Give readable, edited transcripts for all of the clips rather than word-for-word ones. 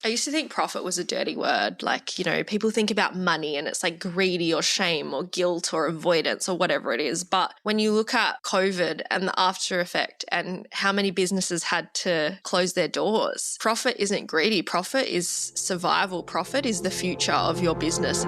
I used to think profit was a dirty word. Like, people think about money and it's like greedy or shame or guilt or avoidance or whatever it is. But when you look at COVID and the after effect and how many businesses had to close their doors, profit isn't greedy. Profit is survival. Profit is the future of your business.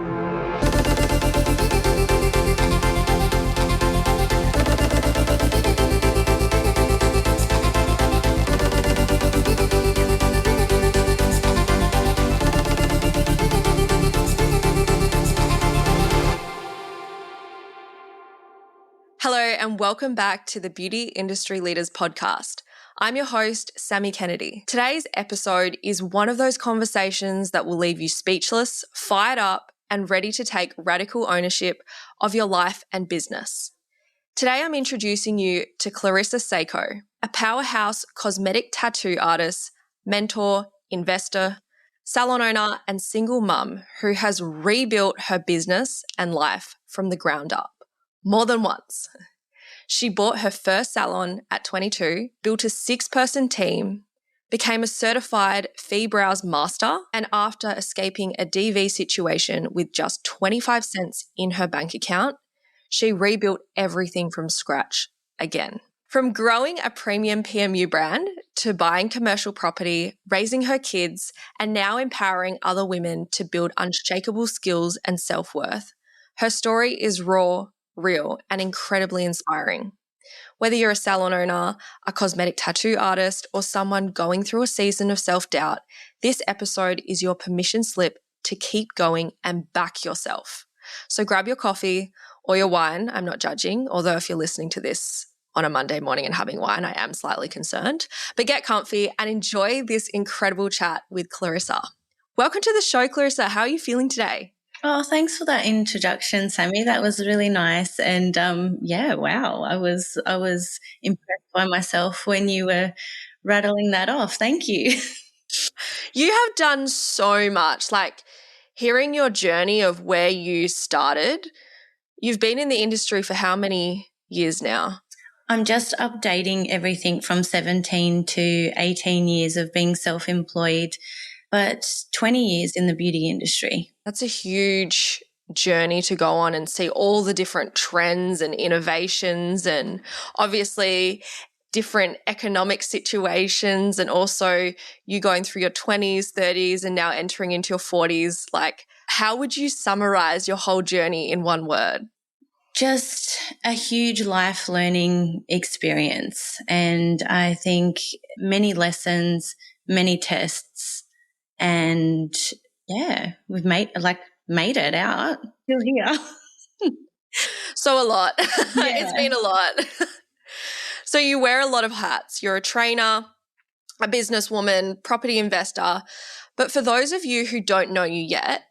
Hello and welcome back to the Beauty Industry Leaders Podcast. I'm your host, Sammy Kennedy. Today's episode is one of those conversations that will leave you speechless, fired up, and ready to take radical ownership of your life and business. Today I'm introducing you to Clarissa Saco, a powerhouse cosmetic tattoo artist, mentor, investor, salon owner, and single mum who has rebuilt her business and life from the ground up. More than once. She bought her first salon at 22, built a 6-person team, became a certified fee browse master, and after escaping a DV situation with just 25 cents in her bank account, she rebuilt everything from scratch again. From growing a premium PMU brand to buying commercial property, raising her kids, and now empowering other women to build unshakable skills and self-worth, her story is raw, real, and incredibly inspiring. Whether you're a salon owner, a cosmetic tattoo artist, or someone going through a season of self-doubt, this episode is your permission slip to keep going and back yourself. So grab your coffee or your wine. I'm not judging, although if you're listening to this on a Monday morning and having wine, I am slightly concerned. But get comfy and enjoy this incredible chat with Clarissa. Welcome to the show, Clarissa. How are you feeling today? Oh, thanks for that introduction, Sammy. That was really nice. And wow, I was impressed by myself when you were rattling that off. Thank you. You have done so much. Like hearing your journey of where you started, you've been in the industry for how many years now? I'm just updating everything from 17 to 18 years of being self-employed, but 20 years in the beauty industry. That's a huge journey to go on and see all the different trends and innovations and obviously different economic situations, and also you going through your 20s, 30s and now entering into your 40s. Like, how would you summarize your whole journey in one word? Just a huge life learning experience. And I think many lessons, many tests, and yeah, we've made it out. Still here. So a lot. Yeah. It's been a lot. So you wear a lot of hats. You're a trainer, a businesswoman, property investor. But for those of you who don't know you yet,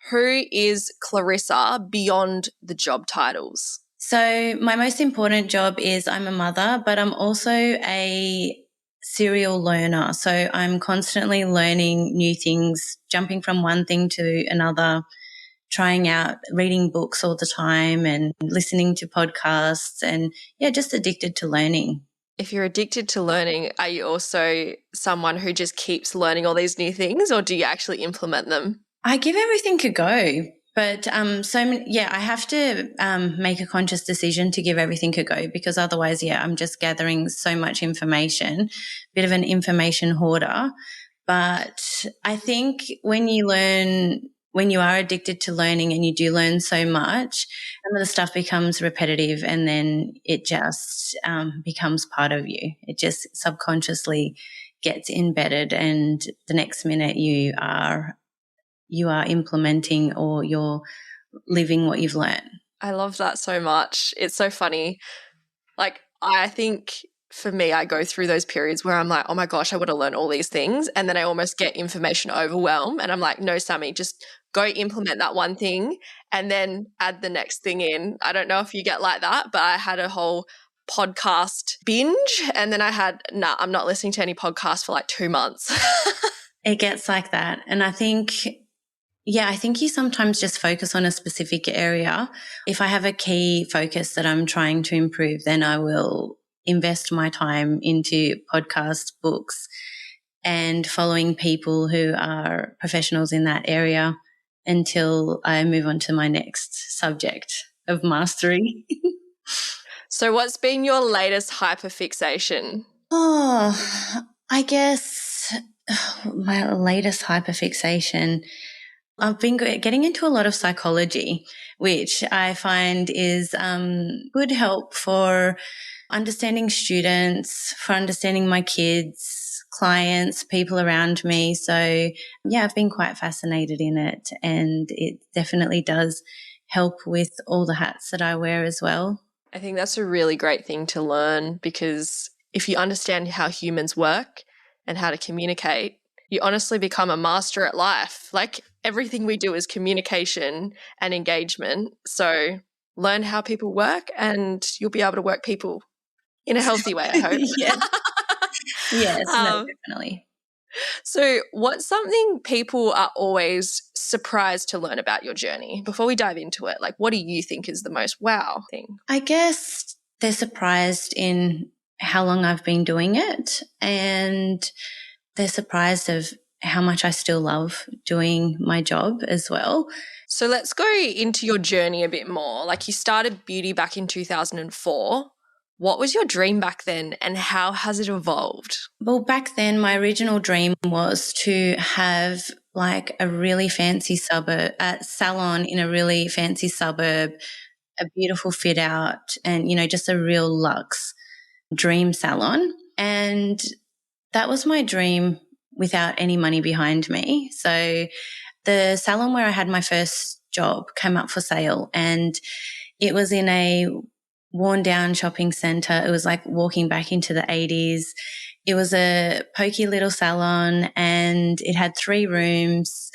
who is Clarissa beyond the job titles? So my most important job is I'm a mother, but I'm also a serial learner. So I'm constantly learning new things, jumping from one thing to another, trying out, reading books all the time and listening to podcasts, and just addicted to learning. If you're addicted to learning, are you also someone who just keeps learning all these new things, or do you actually implement them? I give everything a go, but I have to make a conscious decision to give everything a go, because otherwise, I'm just gathering so much information, bit of an information hoarder. But I think when you are addicted to learning and you do learn so much, some of the stuff becomes repetitive, and then it just becomes part of you. It just subconsciously gets embedded, and the next minute you are implementing or you're living what you've learned. I love that so much. It's so funny. Like, I think for me, I go through those periods where I'm like, oh my gosh, I want to learn all these things. And then I almost get information overwhelmed. And I'm like, no, Sammy, just go implement that one thing and then add the next thing in. I don't know if you get like that, but I had a whole podcast binge, and then I had, I'm not listening to any podcasts for like 2 months. It gets like that. And I think you sometimes just focus on a specific area. If I have a key focus that I'm trying to improve, then I will invest my time into podcasts, books, and following people who are professionals in that area until I move on to my next subject of mastery. So, what's been your latest hyperfixation? Oh, I guess my latest hyperfixation, I've been getting into a lot of psychology, which I find is good help for understanding students, for understanding my kids, clients, people around me. So, yeah, I've been quite fascinated in it, and it definitely does help with all the hats that I wear as well. I think that's a really great thing to learn, because if you understand how humans work and how to communicate, you honestly become a master at life. Like, everything we do is communication and engagement. So learn how people work and you'll be able to work people in a healthy way, I hope. Yeah. Yes, no, um, definitely. so what's something people are always surprised to learn about your journey? Before we dive into it, like, what do you think is the most wow thing? I guess they're surprised in how long I've been doing it, and they're surprised of how much I still love doing my job as well. So let's go into your journey a bit more. Like, you started beauty back in 2004. What was your dream back then and how has it evolved? Well, back then, my original dream was to have like a really fancy salon in a really fancy suburb, a beautiful fit out, and, just a real luxe dream salon. And that was my dream without any money behind me. So the salon where I had my first job came up for sale, and it was in a worn down shopping center. It was like walking back into the 80s. It was a pokey little salon, and it had 3 rooms.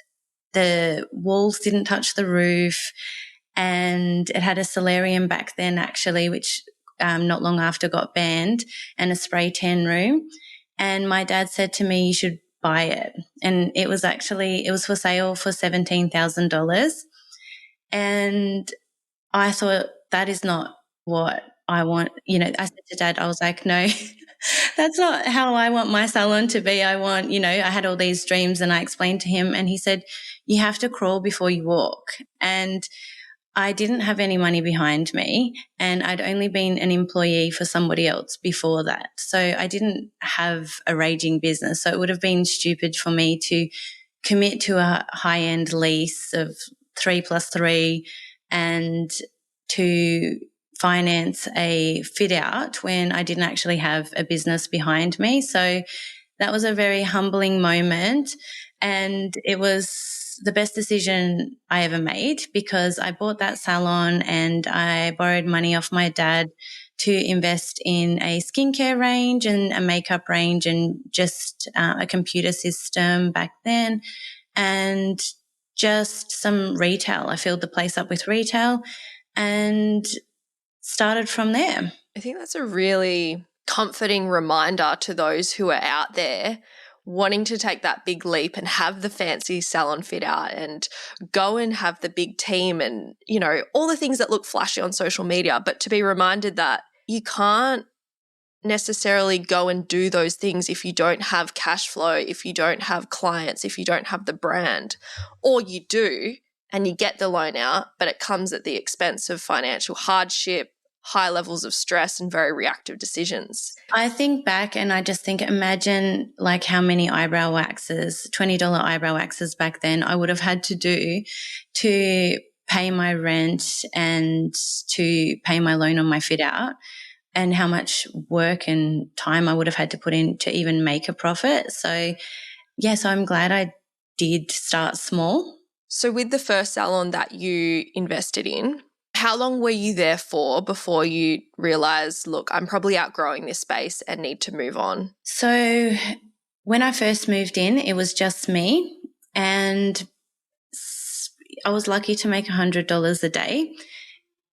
The walls didn't touch the roof, and it had a solarium back then, actually, which not long after got banned, and a spray tan room. And my dad said to me, you should buy it. And it was for sale for $17,000. And I thought, that is not what I want. I said to Dad, I was like, no, that's not how I want my salon to be. I had all these dreams, and I explained to him, and he said, you have to crawl before you walk. And I didn't have any money behind me, and I'd only been an employee for somebody else before that. So I didn't have a raging business. So it would have been stupid for me to commit to a high-end lease of 3+3 and to finance a fit out when I didn't actually have a business behind me. So that was a very humbling moment, and it was the best decision I ever made, because I bought that salon and I borrowed money off my dad to invest in a skincare range and a makeup range and just a computer system back then, and just some retail. I filled the place up with retail and started from there. I think that's a really comforting reminder to those who are out there wanting to take that big leap and have the fancy salon fit out and go and have the big team and, all the things that look flashy on social media, but to be reminded that you can't necessarily go and do those things if you don't have cash flow, if you don't have clients, if you don't have the brand, or you do and you get the loan out, but it comes at the expense of financial hardship, high levels of stress, and very reactive decisions. I think back and I just think, imagine like how many eyebrow waxes, $20 eyebrow waxes back then I would have had to do to pay my rent and to pay my loan on my fit out, and how much work and time I would have had to put in to even make a profit. So I'm glad I did start small. So with the first salon that you invested in, how long were you there for before you realised, look, I'm probably outgrowing this space and need to move on? So when I first moved in, it was just me, and I was lucky to make $100 a day.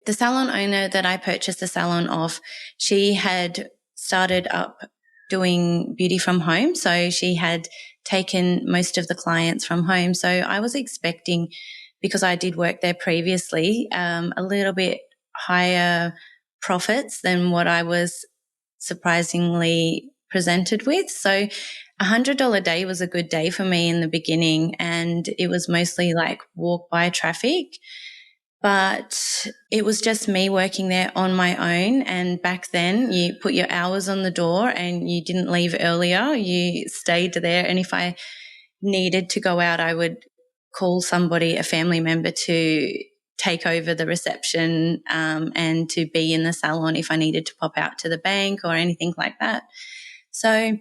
The salon owner that I purchased the salon off, she had started up doing beauty from home. So she had taken most of the clients from home. So I was expecting, because I did work there previously, a little bit higher profits than what I was surprisingly presented with. So $100 day was a good day for me in the beginning, and it was mostly like walk by traffic. But it was just me working there on my own. And back then you put your hours on the door and you didn't leave earlier. You stayed there. And if I needed to go out, I would call somebody, a family member, to take over the reception and to be in the salon if I needed to pop out to the bank or anything like that. So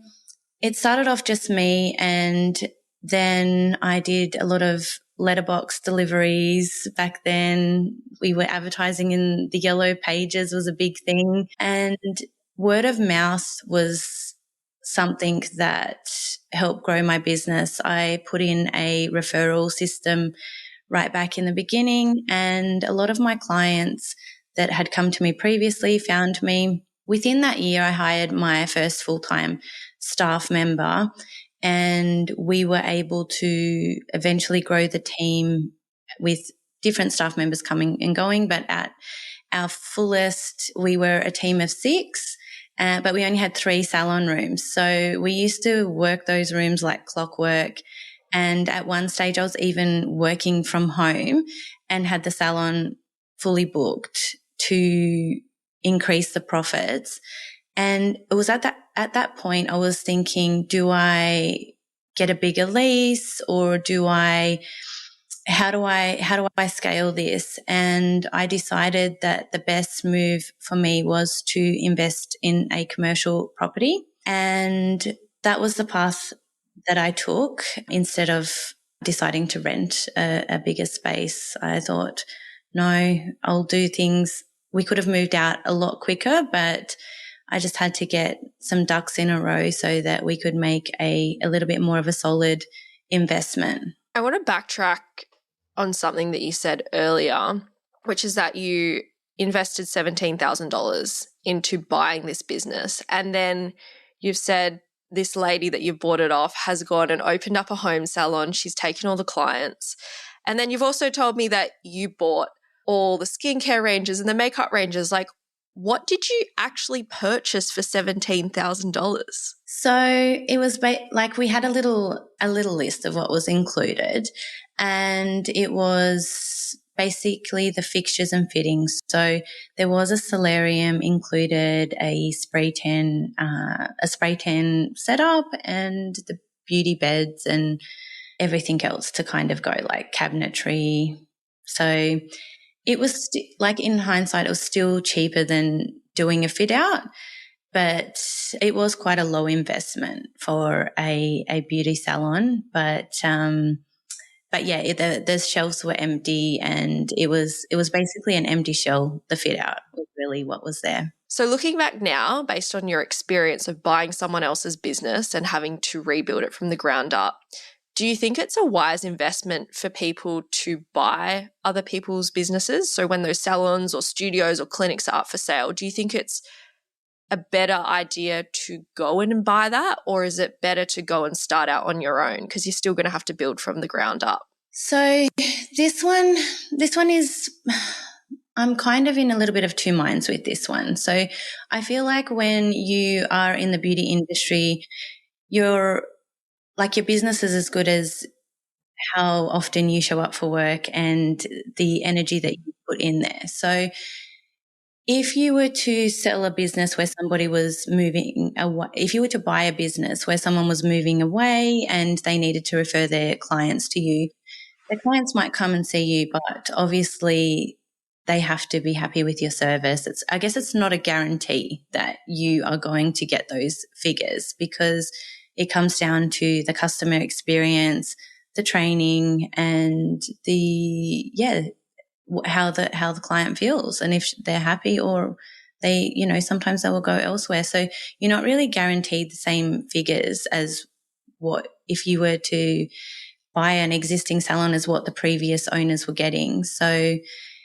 it started off just me, and then I did a lot of letterbox deliveries. Back then we were advertising in the yellow pages, was a big thing, and word of mouth was something that helped grow my business. I put in a referral system right back in the beginning, and a lot of my clients that had come to me previously found me. Within that year, I hired my first full-time staff member, and we were able to eventually grow the team with different staff members coming and going. But at our fullest, we were a team of 6, but we only had 3 salon rooms. So we used to work those rooms like clockwork. And at one stage, I was even working from home and had the salon fully booked to increase the profits. And it was at that point I was thinking, do I get a bigger lease, or how do I scale this? And I decided that the best move for me was to invest in a commercial property. And that was the path that I took instead of deciding to rent a bigger space. I thought, no, I'll do things. We could have moved out a lot quicker, but I just had to get some ducks in a row so that we could make a little bit more of a solid investment. I want to backtrack on something that you said earlier, which is that you invested $17,000 into buying this business. And then you've said this lady that you've bought it off has gone and opened up a home salon. She's taken all the clients. And then you've also told me that you bought all the skincare ranges and the makeup ranges. Like, what did you actually purchase for $17,000? So it was like we had a little list of what was included, and it was basically the fixtures and fittings. So there was a solarium included, a spray tan setup, and the beauty beds and everything else to kind of go, like cabinetry. So it was like, in hindsight, it was still cheaper than doing a fit out, but it was quite a low investment for a beauty salon. But yeah, the shelves were empty, and it was basically an empty shell. The fit out was really what was there. So looking back now, based on your experience of buying someone else's business and having to rebuild it from the ground up, do you think it's a wise investment for people to buy other people's businesses? So when those salons or studios or clinics are up for sale, do you think it's a better idea to go in and buy that, or is it better to go and start out on your own because you're still going to have to build from the ground up? So this one is, I'm kind of in a little bit of two minds with this one. So I feel like when you are in the beauty industry, your business is as good as how often you show up for work and the energy that you put in there. So if you were to sell a business where somebody was moving away, if you were to buy a business where someone was moving away and they needed to refer their clients to you, their clients might come and see you, but obviously they have to be happy with your service. I guess it's not a guarantee that you are going to get those figures, because it comes down to the customer experience, the training, and how the client feels, and if they're happy, or they, sometimes they will go elsewhere. So you're not really guaranteed the same figures as what if you were to buy an existing salon as what the previous owners were getting. So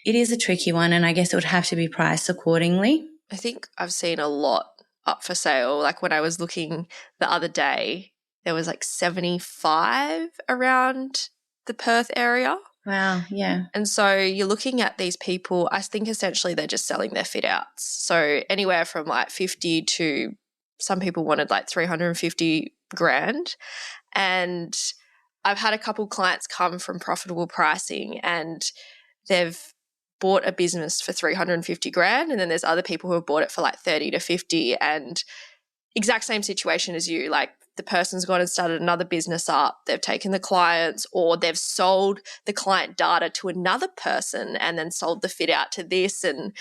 it is a tricky one, and I guess it would have to be priced accordingly. I think I've seen a lot up for sale. Like when I was looking the other day, there was like 75 around the Perth area. Wow, yeah. And so you're looking at these people, I think essentially they're just selling their fit outs. So anywhere from like 50 to some people wanted like 350 grand. And I've had a couple clients come from profitable pricing and they've bought a business for 350 grand, and then there's other people who have bought it for like 30 to 50, and exact same situation as you. Like the person's gone and started another business up, they've taken the clients, or they've sold the client data to another person and then sold the fit out to this. And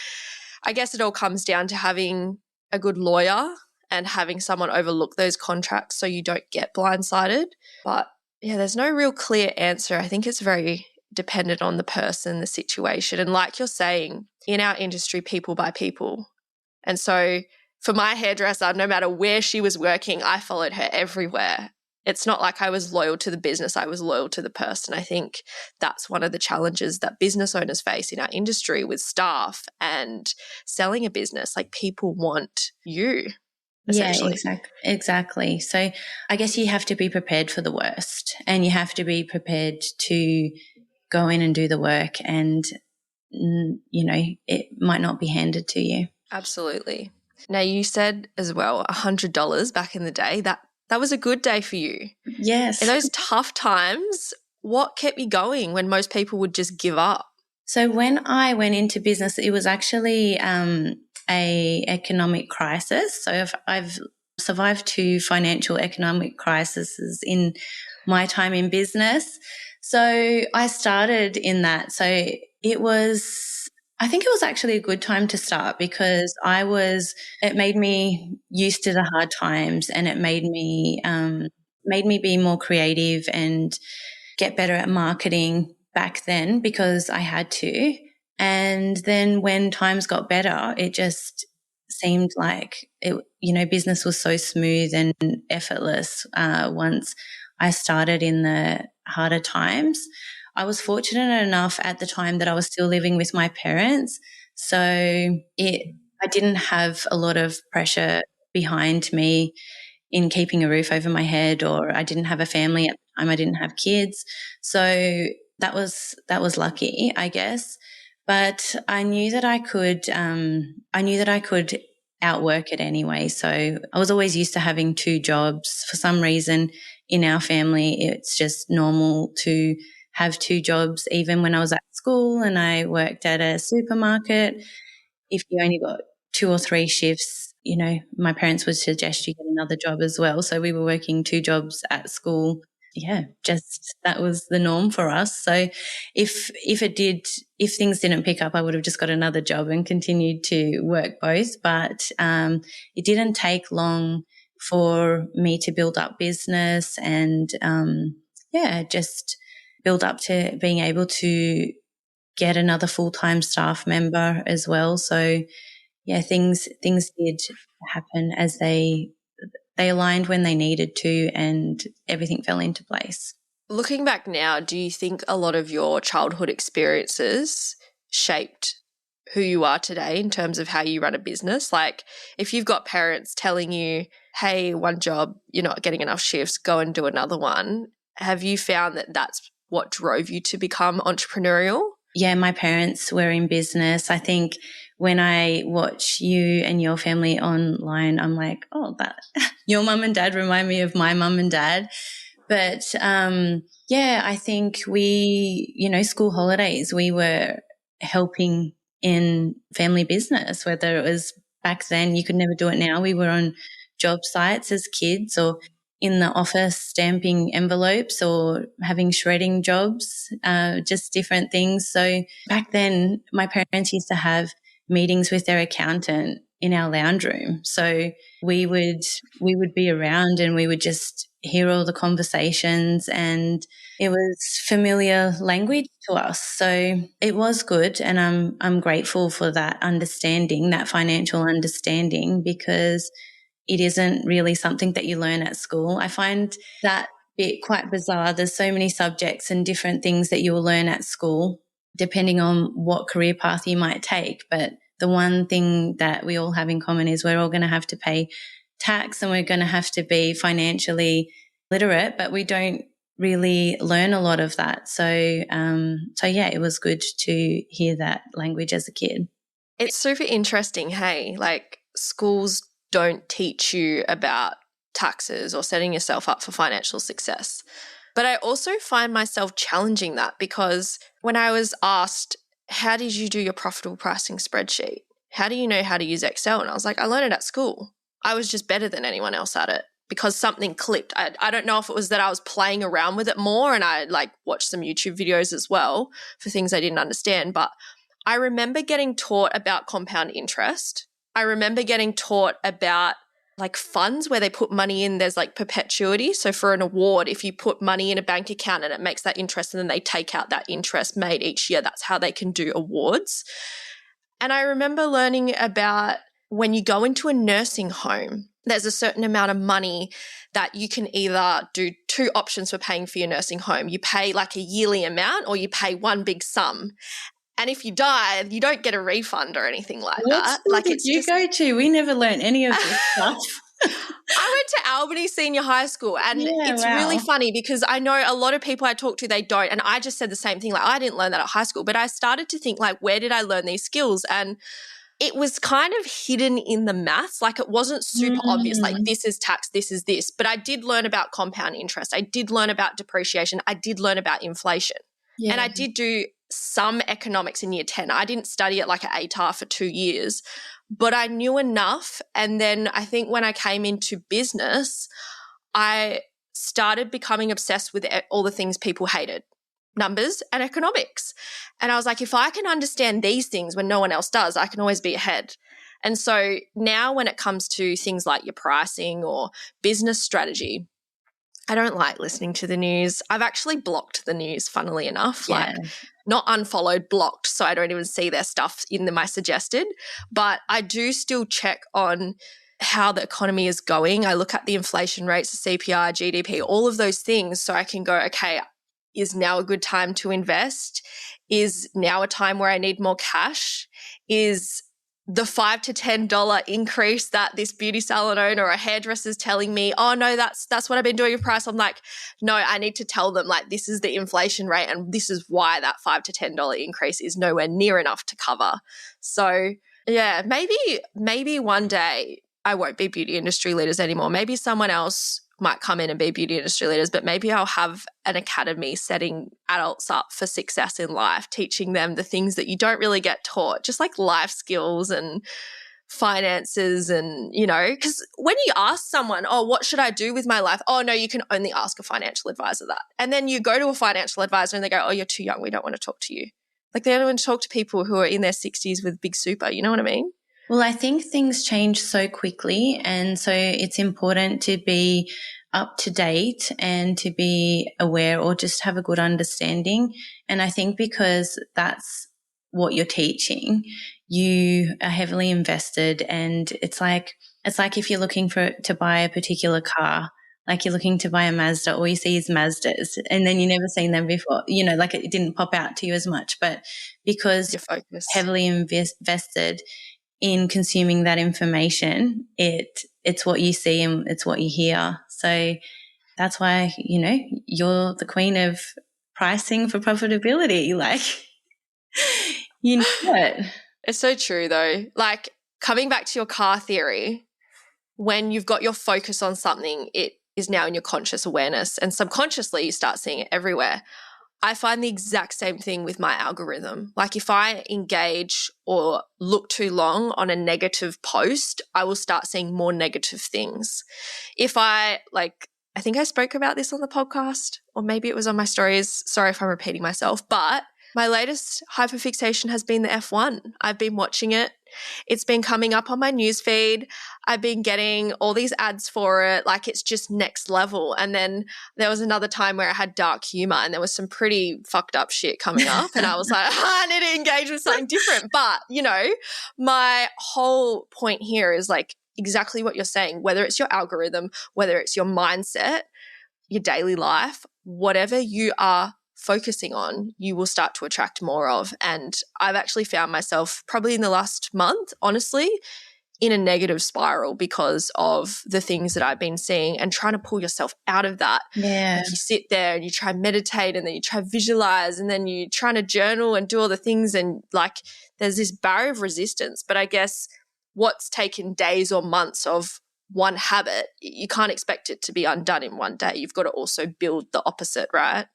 I guess it all comes down to having a good lawyer and having someone overlook those contracts so you don't get blindsided. But yeah, there's no real clear answer. I think it's very dependent on the person, the situation. And like you're saying, in our industry, people buy people. And so for my hairdresser, no matter where she was working, I followed her everywhere. It's not like I was loyal to the business, I was loyal to the person. I think that's one of the challenges that business owners face in our industry with staff and selling a business. Like people want you, essentially. Yeah, exactly. So I guess you have to be prepared for the worst, and you have to be prepared to go in and do the work, and, it might not be handed to you. Absolutely. Now, you said as well $100 back in the day. That was a good day for you. Yes. In those tough times, what kept you going when most people would just give up? So when I went into business, it was actually a economic crisis. So I've survived two financial economic crises in my time in business. So I started in that. So I think it was actually a good time to start because it made me used to the hard times, and it made me be more creative and get better at marketing back then because I had to. And then when times got better, it just seemed like business was so smooth and effortless once I started in the harder times. I was fortunate enough at the time that I was still living with my parents. So I didn't have a lot of pressure behind me in keeping a roof over my head, or I didn't have a family at the time. I didn't have kids. So that was lucky, I guess. But I knew that I could outwork it anyway. So I was always used to having two jobs. For some reason in our family, it's just normal to have two jobs. Even when I was at school and I worked at a supermarket, if you only got 2 or 3 shifts, my parents would suggest you get another job as well. So we were working 2 jobs at school. Yeah, just that was the norm for us. So if things didn't pick up, I would have just got another job and continued to work both. But it didn't take long for me to build up business and just build up to being able to get another full-time staff member as well. So yeah, things did happen as they aligned when they needed to, and everything fell into place. Looking back now, do you think a lot of your childhood experiences shaped who you are today in terms of how you run a business? Like if you've got parents telling you, hey, one job, you're not getting enough shifts, go and do another one. Have you found that that's what drove you to become entrepreneurial? Yeah, my parents were in business. I think when I watch you and your family online, I'm like, oh, that your mum and dad remind me of my mum and dad. But I think school holidays, we were helping in family business, whether it was back then, you could never do it now. We were on job sites as kids or in the office stamping envelopes or having shredding jobs, just different things. So back then, my parents used to have meetings with their accountant in our lounge room. So we would be around and we would just hear all the conversations, and it was familiar language to us. So it was good, and I'm grateful for that understanding, that financial understanding, because it isn't really something that you learn at school. I find that bit quite bizarre. There's so many subjects and different things that you will learn at school, depending on what career path you might take. But the one thing that we all have in common is we're all going to have to pay tax and we're going to have to be financially literate, but we don't really learn a lot of that. So it was good to hear that language as a kid. It's super interesting, hey, like schools don't teach you about taxes or setting yourself up for financial success. But I also find myself challenging that, because when I was asked, how did you do your profitable pricing spreadsheet? How do you know how to use Excel? And I was like, I learned it at school. I was just better than anyone else at it because something clicked. I don't know if it was that I was playing around with it more, and I like watched some YouTube videos as well for things I didn't understand. But I remember getting taught about compound interest. I remember getting taught about like funds where they put money in, there's like perpetuity. So for an award, if you put money in a bank account and it makes that interest and then they take out that interest made each year, that's how they can do awards. And I remember learning about when you go into a nursing home, there's a certain amount of money that you can either do two options for paying for your nursing home. You pay like a yearly amount or you pay one big sum. And if you die, you don't get a refund or anything like What that. school Like did it's you just, go to? We never learned any of this stuff. I went to Albany Senior High School, and Yeah, it's wow. really funny because I know a lot of people I talk to, they don't. And I just said the same thing. Like, I didn't learn that at high school, but I started to think like, where did I learn these skills? And it was kind of hidden in the maths. Like, it wasn't super obvious, like this is tax, this is this. But I did learn about compound interest. I did learn about depreciation. I did learn about inflation. Yeah. And I did do some economics in year 10. I didn't study it like an ATAR for 2 years, but I knew enough. And then I think when I came into business, I started becoming obsessed with all the things people hated, numbers and economics. And I was like, if I can understand these things when no one else does, I can always be ahead. And so now when it comes to things like your pricing or business strategy, I don't like listening to the news. I've actually blocked the news, funnily enough. Yeah. Like, not unfollowed, blocked, so I don't even see their stuff in my suggested. But I do still check on how the economy is going. I look at the inflation rates, the CPI, GDP, all of those things, so I can go, okay, is now a good time to invest? Is now a time where I need more cash? Is the $5 to $10 increase that this beauty salon owner or a hairdresser is telling me, oh no, that's what I've been doing with price. I'm like, no, I need to tell them like this is the inflation rate and this is why that $5 to $10 increase is nowhere near enough to cover. So yeah, maybe one day I won't be beauty industry leaders anymore. Maybe someone else might come in and be beauty industry leaders, but maybe I'll have an academy setting adults up for success in life, teaching them the things that you don't really get taught, just like life skills and finances. And, you know, because when you ask someone, oh, what should I do with my life? Oh, no, you can only ask a financial advisor that. And then you go to a financial advisor and they go, oh, you're too young. We don't want to talk to you. Like, they don't want to talk to people who are in their 60s with big super. You know what I mean? Well, I think things change so quickly, and so it's important to be up to date and to be aware or just have a good understanding. And I think because that's what you're teaching, you are heavily invested, and it's like if you're looking to buy a particular car, like you're looking to buy a Mazda, all you see is Mazdas, and then you've never seen them before, you know, like it didn't pop out to you as much, but because Your focus. heavily invested in consuming that information, it's what you see and it's what you hear. So that's why, you know, you're the queen of pricing for profitability. Like, you know it. It's so true though. Like, coming back to your car theory, when you've got your focus on something, it is now in your conscious awareness, and subconsciously you start seeing it everywhere. I find the exact same thing with my algorithm. Like, if I engage or look too long on a negative post, I will start seeing more negative things. If I think I spoke about this on the podcast, or maybe it was on my stories. Sorry if I'm repeating myself, but my latest hyperfixation has been the F1. I've been watching it. It's been coming up on my newsfeed. I've been getting all these ads for it. Like, it's just next level. And then there was another time where I had dark humor and there was some pretty fucked up shit coming up. And I was like, I need to engage with something different. But, you know, my whole point here is like exactly what you're saying, whether it's your algorithm, whether it's your mindset, your daily life, whatever you are focusing on, you will start to attract more of. And I've actually found myself probably in the last month, honestly, in a negative spiral because of the things that I've been seeing, and trying to pull yourself out of that. Yeah. Like, you sit there and you try meditate, and then you try visualize, and then you trying to journal and do all the things, and like there's this barrier of resistance. But I guess what's taken days or months of one habit, you can't expect it to be undone in one day. You've got to also build the opposite, right?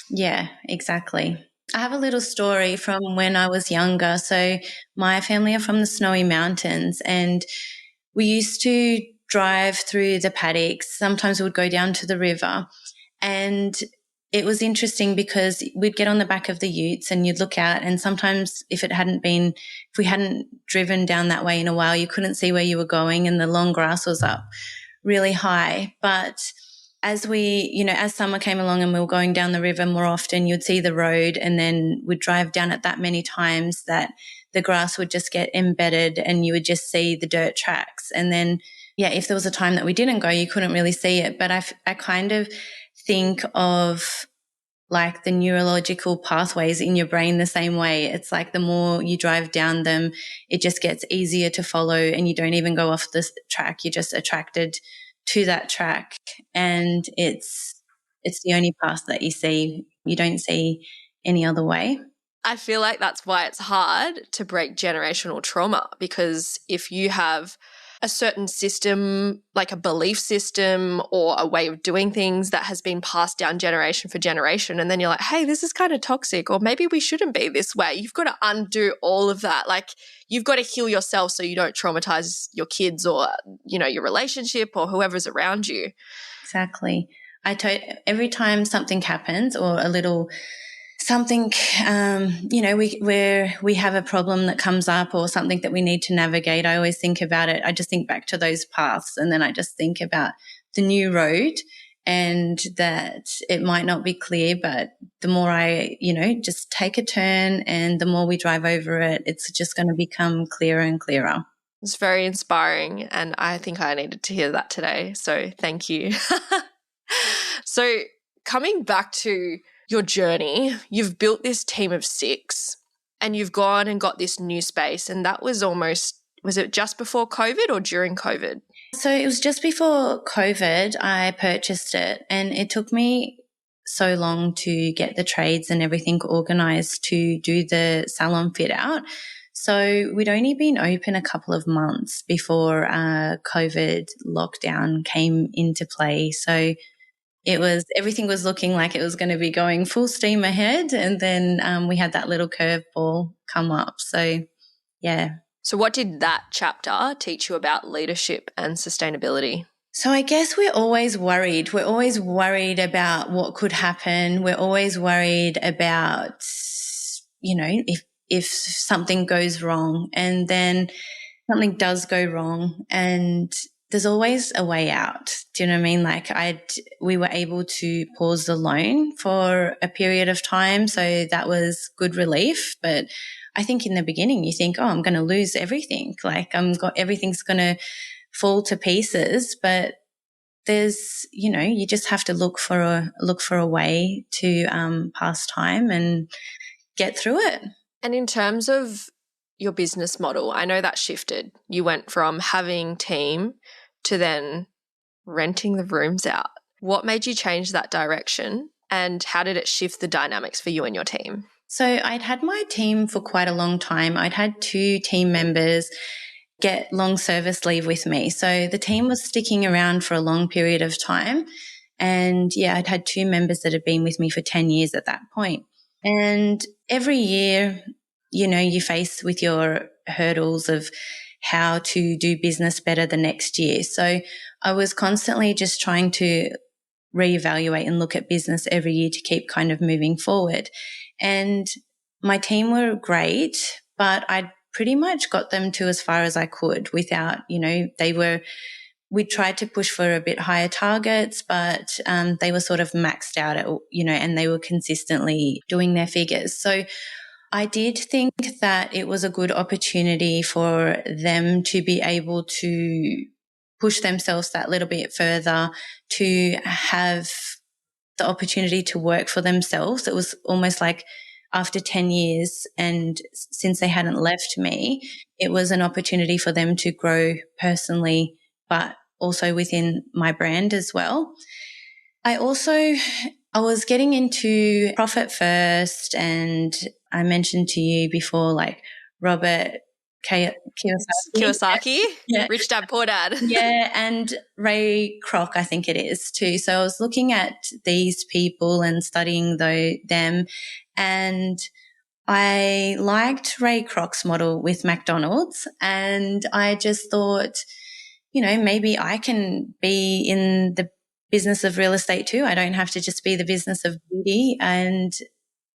Yeah, exactly. I have a little story from when I was younger. So my family are from the Snowy Mountains, and we used to drive through the paddocks. Sometimes we would go down to the river, and it was interesting because we'd get on the back of the utes and you'd look out, and sometimes if we hadn't driven down that way in a while, you couldn't see where you were going and the long grass was up really high. But as summer came along and we were going down the river more often, you'd see the road, and then we'd drive down it that many times that the grass would just get embedded and you would just see the dirt tracks. And then, yeah, if there was a time that we didn't go, you couldn't really see it. But I kind of think of like the neurological pathways in your brain the same way. It's like the more you drive down them, it just gets easier to follow, and you don't even go off the track. You're just attracted to that track, and it's the only path that you see. You don't see any other way. I feel like that's why it's hard to break generational trauma, because if you have a certain system, like a belief system or a way of doing things that has been passed down generation for generation, and then you're like, hey, this is kind of toxic, or maybe we shouldn't be this way. You've got to undo all of that. Like, you've got to heal yourself so you don't traumatize your kids or, your relationship or whoever's around you. Exactly. Every time something happens or a little something, we have a problem that comes up or something that we need to navigate, I always think about it. I just think back to those paths, and then I just think about the new road, and that it might not be clear, but the more I, just take a turn and the more we drive over it, it's just going to become clearer and clearer. It's very inspiring, and I think I needed to hear that today. So thank you. So coming back to your journey, you've built this team of 6 and you've gone and got this new space, and that was it just before COVID or during COVID? So it was just before COVID I purchased it, and it took me so long to get the trades and everything organised to do the salon fit out. So we'd only been open a couple of months before COVID lockdown came into play. So everything was looking like it was going to be going full steam ahead, and then we had that little curveball come up. So, yeah. So what did that chapter teach you about leadership and sustainability? So I guess we're always worried. We're always worried about what could happen. We're always worried about, if something goes wrong, and then something does go wrong, and there's always a way out. Do you know what I mean? Like we were able to pause the loan for a period of time. So that was good relief. But I think in the beginning you think, oh, I'm going to lose everything. Like everything's going to fall to pieces. But there's, you just have to look for a way to pass time and get through it. And in terms of your business model, I know that shifted. You went from having team to then renting the rooms out. What made you change that direction, and how did it shift the dynamics for you and your team? So I'd had my team for quite a long time. I'd had 2 team members get long service leave with me. So the team was sticking around for a long period of time. And yeah, I'd had 2 members that had been with me for 10 years at that point. And every year, you face with your hurdles of how to do business better the next year. So I was constantly just trying to reevaluate and look at business every year to keep kind of moving forward. And my team were great, but I'd pretty much got them to as far as I could without, we tried to push for a bit higher targets, but they were sort of maxed out at, and they were consistently doing their figures. So I did think that it was a good opportunity for them to be able to push themselves that little bit further, to have the opportunity to work for themselves. It was almost like after 10 years, and since they hadn't left me, it was an opportunity for them to grow personally, but also within my brand as well. I was getting into profit first, and I mentioned to you before, like Robert Kiyosaki. Kiyosaki, Yeah. Rich Dad Poor Dad. Yeah, and Ray Kroc, I think it is too. So I was looking at these people and studying them, and I liked Ray Kroc's model with McDonald's, and I just thought, maybe I can be in the business of real estate too. I don't have to just be the business of beauty. And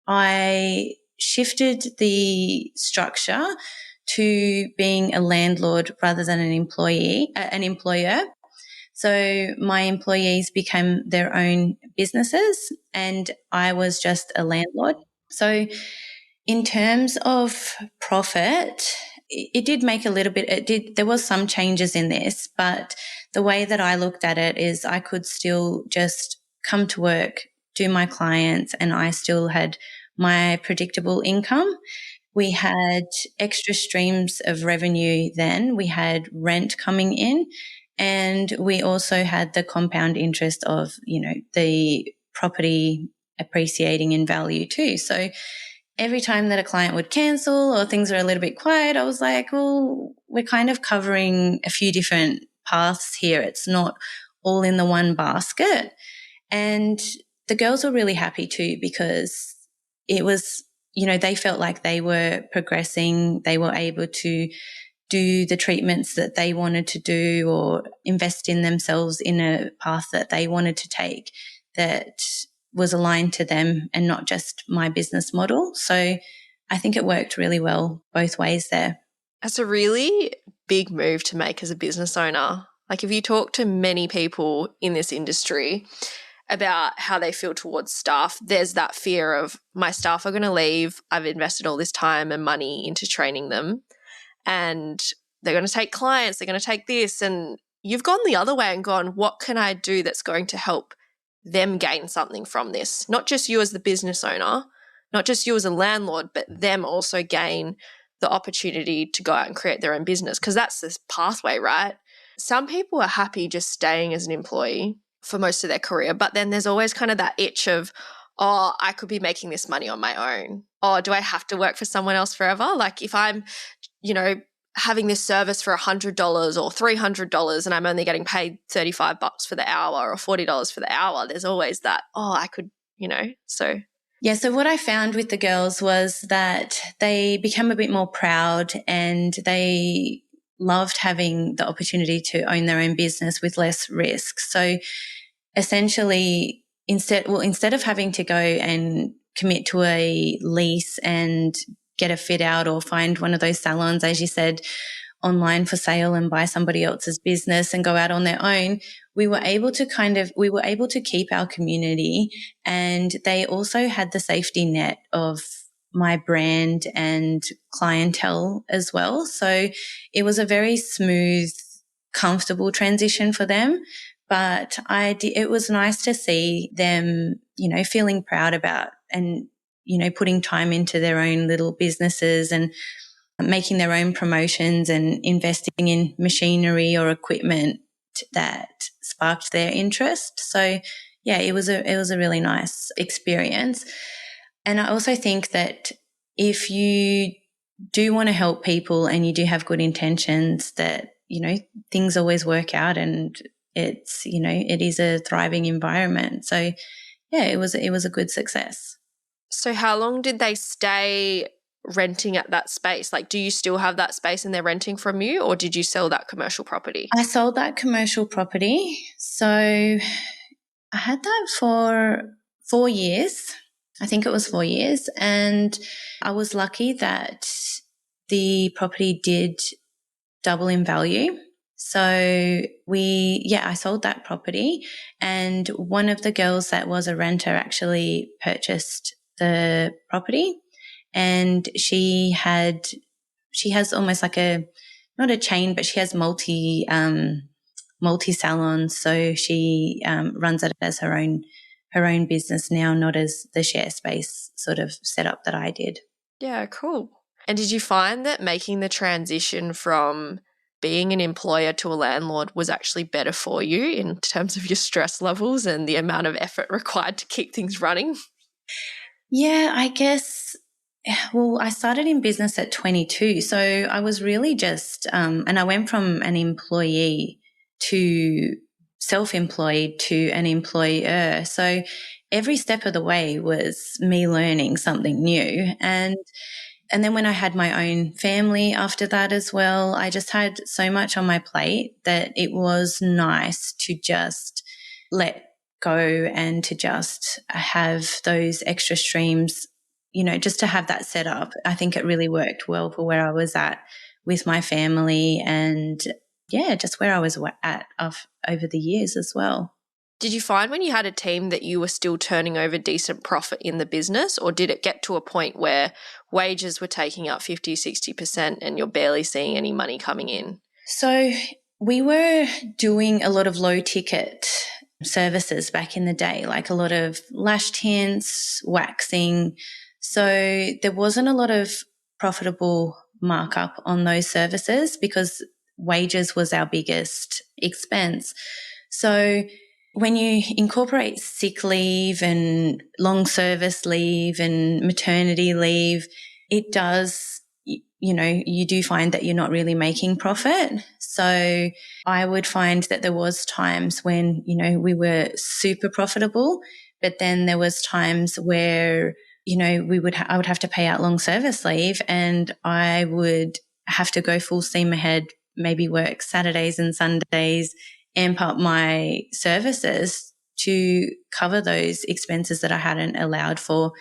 I shifted the structure to being a landlord rather than an employer. So my employees became their own businesses and I was just a landlord. So in terms of profit, it did make a little bit, there was some changes in this, but the way that I looked at it is I could still just come to work, do my clients, and I still had my predictable income. We had extra streams of revenue then. We had rent coming in and we also had the compound interest of, the property appreciating in value too. So every time that a client would cancel or things are a little bit quiet, I was like, well, we're kind of covering a few different paths here. It's not all in the one basket. And the girls were really happy too because it was, they felt like they were progressing. They were able to do the treatments that they wanted to do or invest in themselves in a path that they wanted to take that was aligned to them and not just my business model. So I think it worked really well both ways there. That's a really big move to make as a business owner. Like if you talk to many people in this industry about how they feel towards staff, there's that fear of my staff are going to leave. I've invested all this time and money into training them and they're going to take clients, they're going to take this. And you've gone the other way and gone, what can I do that's going to help them gain something from this? Not just you as the business owner, not just you as a landlord, but them also gain the opportunity to go out and create their own business because that's this pathway, right? Some people are happy just staying as an employee for most of their career, but then there's always kind of that itch of, oh, I could be making this money on my own. Oh, do I have to work for someone else forever? Like if I'm, having this service for $100 or $300 and I'm only getting paid $35 for the hour or $40 for the hour, there's always that, oh, I could, so. Yeah, so what I found with the girls was that they become a bit more proud and they loved having the opportunity to own their own business with less risk. So essentially, instead of having to go and commit to a lease and get a fit out or find one of those salons, as you said, online for sale and buy somebody else's business and go out on their own, we were able to keep our community, and they also had the safety net of my brand and clientele as well. So it was a very smooth, comfortable transition for them. But it was nice to see them, feeling proud about and, putting time into their own little businesses and making their own promotions and investing in machinery or equipment that sparked their interest. So yeah, it was a really nice experience. And I also think that if you do want to help people and you do have good intentions, that, things always work out and it's, it is a thriving environment. So yeah, it was a good success. So how long did they stay renting at that space? Like, do you still have that space and they're renting from you, or did you sell that commercial property? I sold that commercial property. So I had that for 4 years. I think it was 4 years. And I was lucky that the property did double in value. So I sold that property, and one of the girls that was a renter actually purchased the property, and she has almost like not a chain, but she has multi salons. So she runs it as her own business now, not as the share space sort of setup that I did. Yeah, cool. And did you find that making the transition from being an employer to a landlord was actually better for you in terms of your stress levels and the amount of effort required to keep things running? Yeah, I guess Well, I started in business at 22. So I was really just, and I went from an employee to self-employed to an employer. So every step of the way was me learning something new. And then when I had my own family after that as well, I just had so much on my plate that it was nice to just let go and to just have those extra streams, just to have that set up. I think it really worked well for where I was at with my family and, yeah, just where I was at over the years as well. Did you find when you had a team that you were still turning over decent profit in the business, or did it get to a point where wages were taking up 50, 60% and you're barely seeing any money coming in? So we were doing a lot of low ticket services back in the day, like a lot of lash tints, waxing. So there wasn't a lot of profitable markup on those services because wages was our biggest expense. So when you incorporate sick leave and long service leave and maternity leave, it does, you do find that you're not really making profit. So I would find that there was times when, we were super profitable, but then there was times where, I would have to pay out long service leave and I would have to go full steam ahead, maybe work Saturdays and Sundays, amp up my services to cover those expenses that I hadn't allowed for.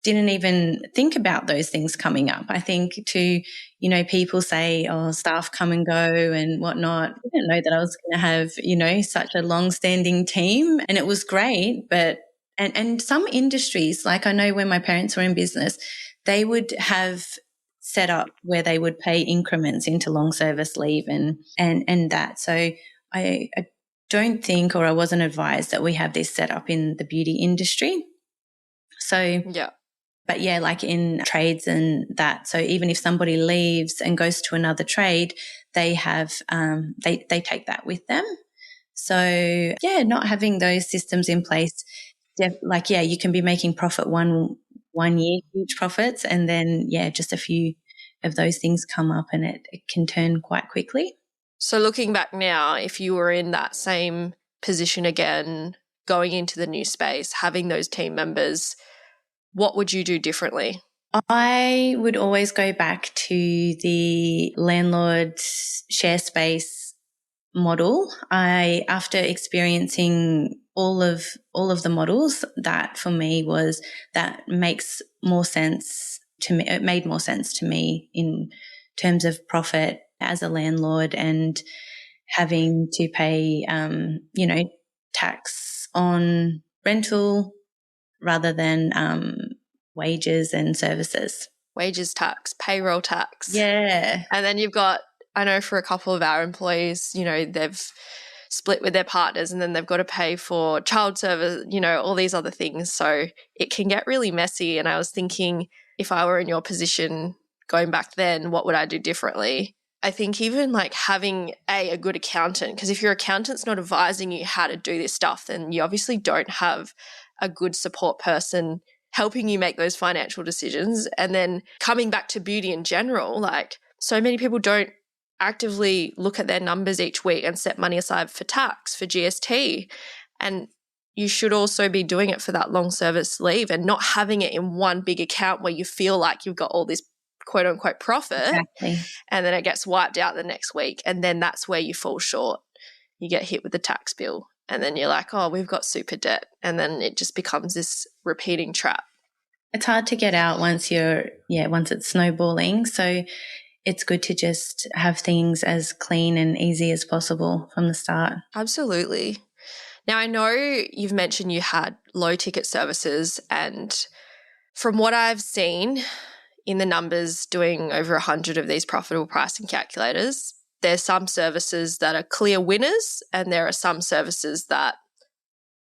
Didn't even think about those things coming up. I think people say, oh, staff come and go and whatnot. I didn't know that I was going to have, such a long-standing team, and it was great. But, and some industries, like I know when my parents were in business, they would have set up where they would pay increments into long service leave and that. So I don't think, or I wasn't advised that we have this set up in the beauty industry. So, yeah. But yeah, like in trades and that. So even if somebody leaves and goes to another trade, they have, they take that with them. So yeah, not having those systems in place, you can be making profit one year, huge profits. And then, just a few of those things come up and it can turn quite quickly. So looking back now, if you were in that same position again, going into the new space, having those team members, what would you do differently? I would always go back to the landlord share space model. After experiencing all of the models, that for me makes more sense to me. It made more sense to me in terms of profit as a landlord and having to pay, tax on rental rather than wages and services. Wages tax, payroll tax. Yeah. And then you've got, I know for a couple of our employees, they've split with their partners and then they've got to pay for child service, all these other things. So it can get really messy. And I was thinking, if I were in your position going back then, what would I do differently? I think even like having a good accountant, because if your accountant's not advising you how to do this stuff, then you obviously don't have a good support person helping you make those financial decisions. And then coming back to beauty in general, like so many people don't actively look at their numbers each week and set money aside for tax, for GST. And you should also be doing it for that long service leave and not having it in one big account where you feel like you've got all this quote unquote profit. Exactly. And then it gets wiped out the next week. And then that's where you fall short. You get hit with the tax bill. And then you're like, oh, we've got super debt. And then it just becomes this repeating trap. It's hard to get out once it's snowballing. So it's good to just have things as clean and easy as possible from the start. Absolutely. Now, I know you've mentioned you had low ticket services, and from what I've seen in the numbers doing over 100 of these profitable pricing calculators, there's some services that are clear winners and there are some services that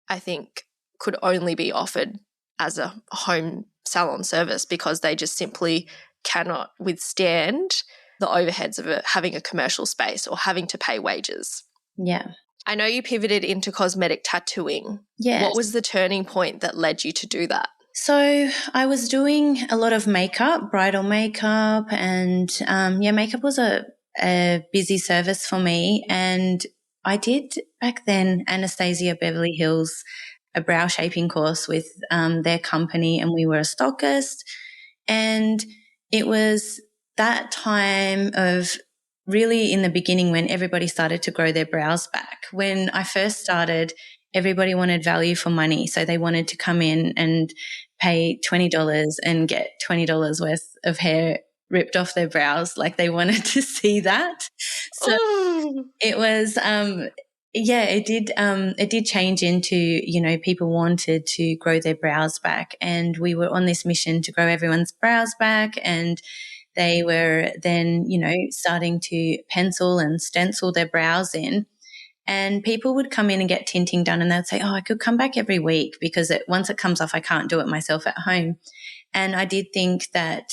I think could only be offered as a home salon service because they just simply cannot withstand the overheads of having a commercial space or having to pay wages. Yeah. I know you pivoted into cosmetic tattooing. Yes. What was the turning point that led you to do that? So I was doing a lot of makeup, bridal makeup, and makeup was a busy service for me. And I did back then Anastasia Beverly Hills, a brow shaping course with their company, and we were a stockist. And it was that time of really in the beginning when everybody started to grow their brows back. When I first started, everybody wanted value for money. So they wanted to come in and pay $20 and get $20 worth of hair ripped off their brows. Like they wanted to see that. So Ooh. it was, it did change into, people wanted to grow their brows back, and we were on this mission to grow everyone's brows back. And they were then, starting to pencil and stencil their brows in. And people would come in and get tinting done, and they'd say, oh, I could come back every week because once it comes off, I can't do it myself at home. And I did think that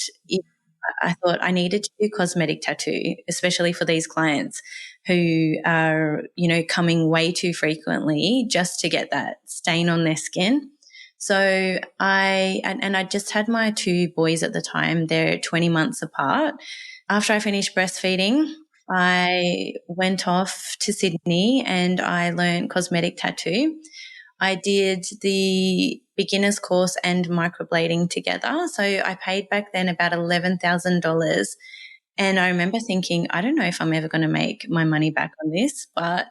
I thought I needed to do cosmetic tattoo, especially for these clients who are, coming way too frequently just to get that stain on their skin. So I just had my two boys at the time. They're 20 months apart. After I finished breastfeeding, I went off to Sydney and I learned cosmetic tattoo. I did the beginner's course and microblading together. So I paid back then about $11,000. And I remember thinking, I don't know if I'm ever going to make my money back on this, but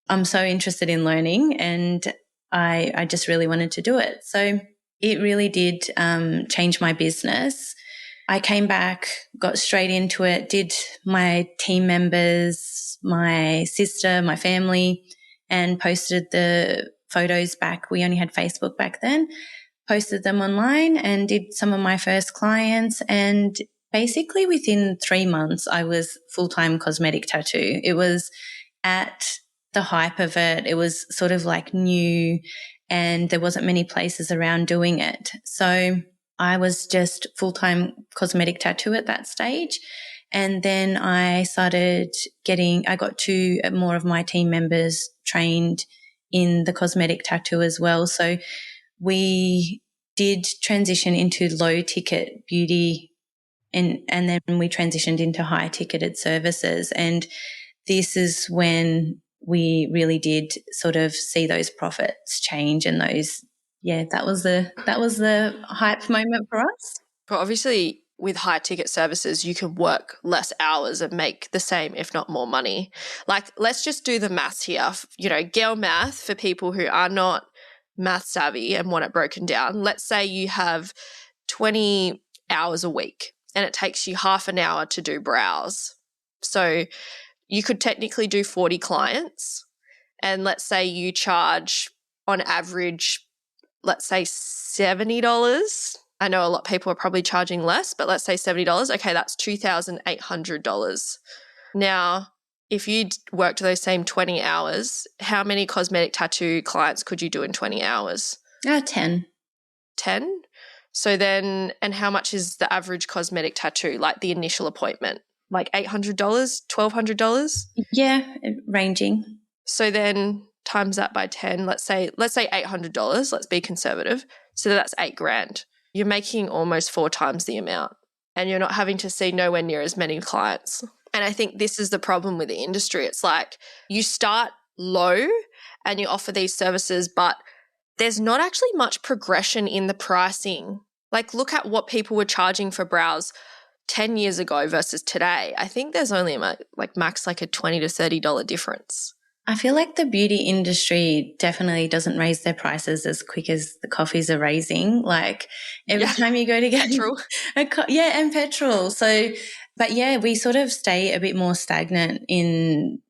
I'm so interested in learning, and I just really wanted to do it. So it really did change my business. I came back, got straight into it, did my team members, my sister, my family, and posted the photos back. We only had Facebook back then, posted them online and did some of my first clients. And basically within 3 months, I was full-time cosmetic tattoo. It was at the hype of it. It was sort of like new, and there wasn't many places around doing it. So I was just full-time cosmetic tattoo at that stage. And then I got two more of my team members trained in the cosmetic tattoo as well. So we did transition into low ticket beauty, and then we transitioned into high ticketed services. And this is when we really did sort of see those profits change, and that was the hype moment for us. But obviously, with high ticket services, you can work less hours and make the same, if not more money. Like, let's just do the maths here. Girl math for people who are not math savvy and want it broken down. Let's say you have 20 hours a week and it takes you half an hour to do brows. So you could technically do 40 clients. And let's say you charge on average, let's say $70. I know a lot of people are probably charging less, but let's say $70. Okay, that's $2,800. Now, if you worked those same 20 hours, how many cosmetic tattoo clients could you do in 20 hours? 10. 10? So then, and how much is the average cosmetic tattoo, like the initial appointment? Like $800, $1,200? Yeah, ranging. So then times that by 10, let's say $800, let's be conservative. So that's $8,000. You're making almost 4 times the amount, and you're not having to see nowhere near as many clients. And I think this is the problem with the industry. It's like you start low and you offer these services, but there's not actually much progression in the pricing. Like, look at what people were charging for brows 10 years ago versus today. I think there's only max like a $20 to $30 difference. I feel like the beauty industry definitely doesn't raise their prices as quick as the coffees are raising. Like every time you go to get petrol. And petrol. So, but yeah, we sort of stay a bit more stagnant and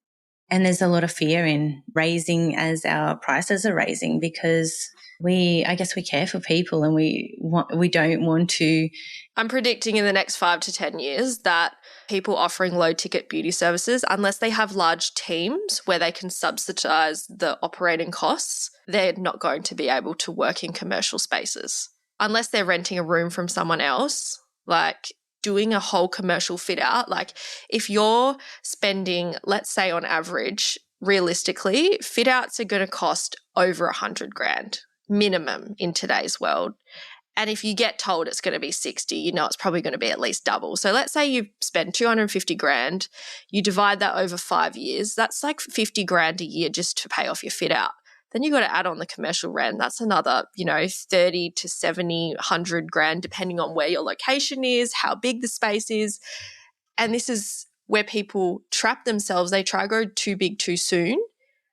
there's a lot of fear in raising as our prices are raising, because I guess we care for people and we don't want to. I'm predicting in the next 5 to 10 years that people offering low ticket beauty services, unless they have large teams where they can subsidize the operating costs, they're not going to be able to work in commercial spaces. Unless they're renting a room from someone else, like doing a whole commercial fit out. Like if you're spending, let's say on average, realistically, fit outs are going to cost over $100,000 minimum in today's world. And if you get told it's going to be 60, you know it's probably going to be at least double. So let's say you spend 250 grand, you divide that over 5 years, that's like 50 grand a year just to pay off your fit out. Then you got to add on the commercial rent. That's another, 30 to 70, 100 grand, depending on where your location is, how big the space is. And this is where people trap themselves. They try to go too big too soon,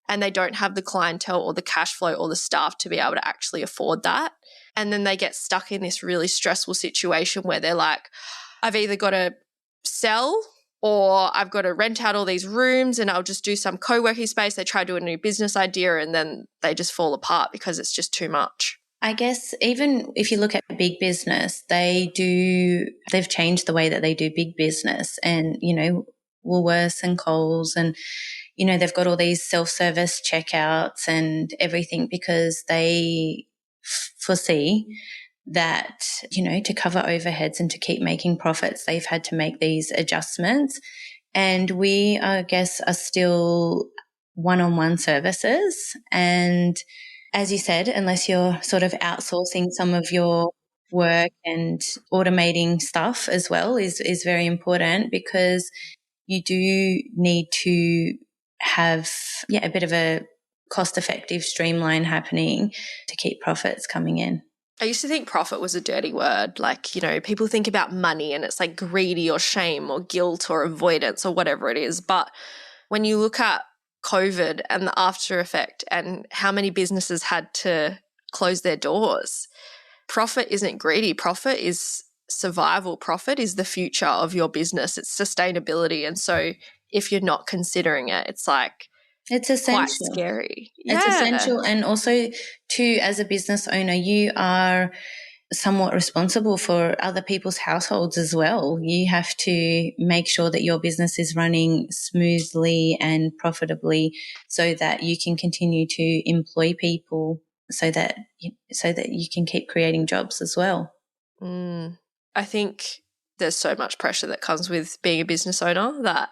and they don't have the clientele or the cash flow or the staff to be able to actually afford that. And then they get stuck in this really stressful situation where they're like, I've either got to sell or I've got to rent out all these rooms and I'll just do some co-working space. They try to do a new business idea and then they just fall apart because it's just too much. I guess even if you look at big business, they've changed the way that they do big business, and, Woolworths and Coles, and, they've got all these self-service checkouts and everything because they foresee that, to cover overheads and to keep making profits, they've had to make these adjustments. And we, I guess, are still one-on-one services. And as you said, unless you're sort of outsourcing some of your work, and automating stuff as well is very important, because you do need to have a bit of a cost-effective streamline happening to keep profits coming in. I used to think profit was a dirty word. Like, people think about money and it's like greedy or shame or guilt or avoidance or whatever it is. But when you look at COVID and the after effect and how many businesses had to close their doors, profit isn't greedy. Profit is survival. Profit is the future of your business. It's sustainability. And so if you're not considering it, it's like, it's essential. Quite scary. It's essential. And also, too, as a business owner, you are somewhat responsible for other people's households as well. You have to make sure that your business is running smoothly and profitably so that you can continue to employ people, so that you can keep creating jobs as well. I think there's so much pressure that comes with being a business owner that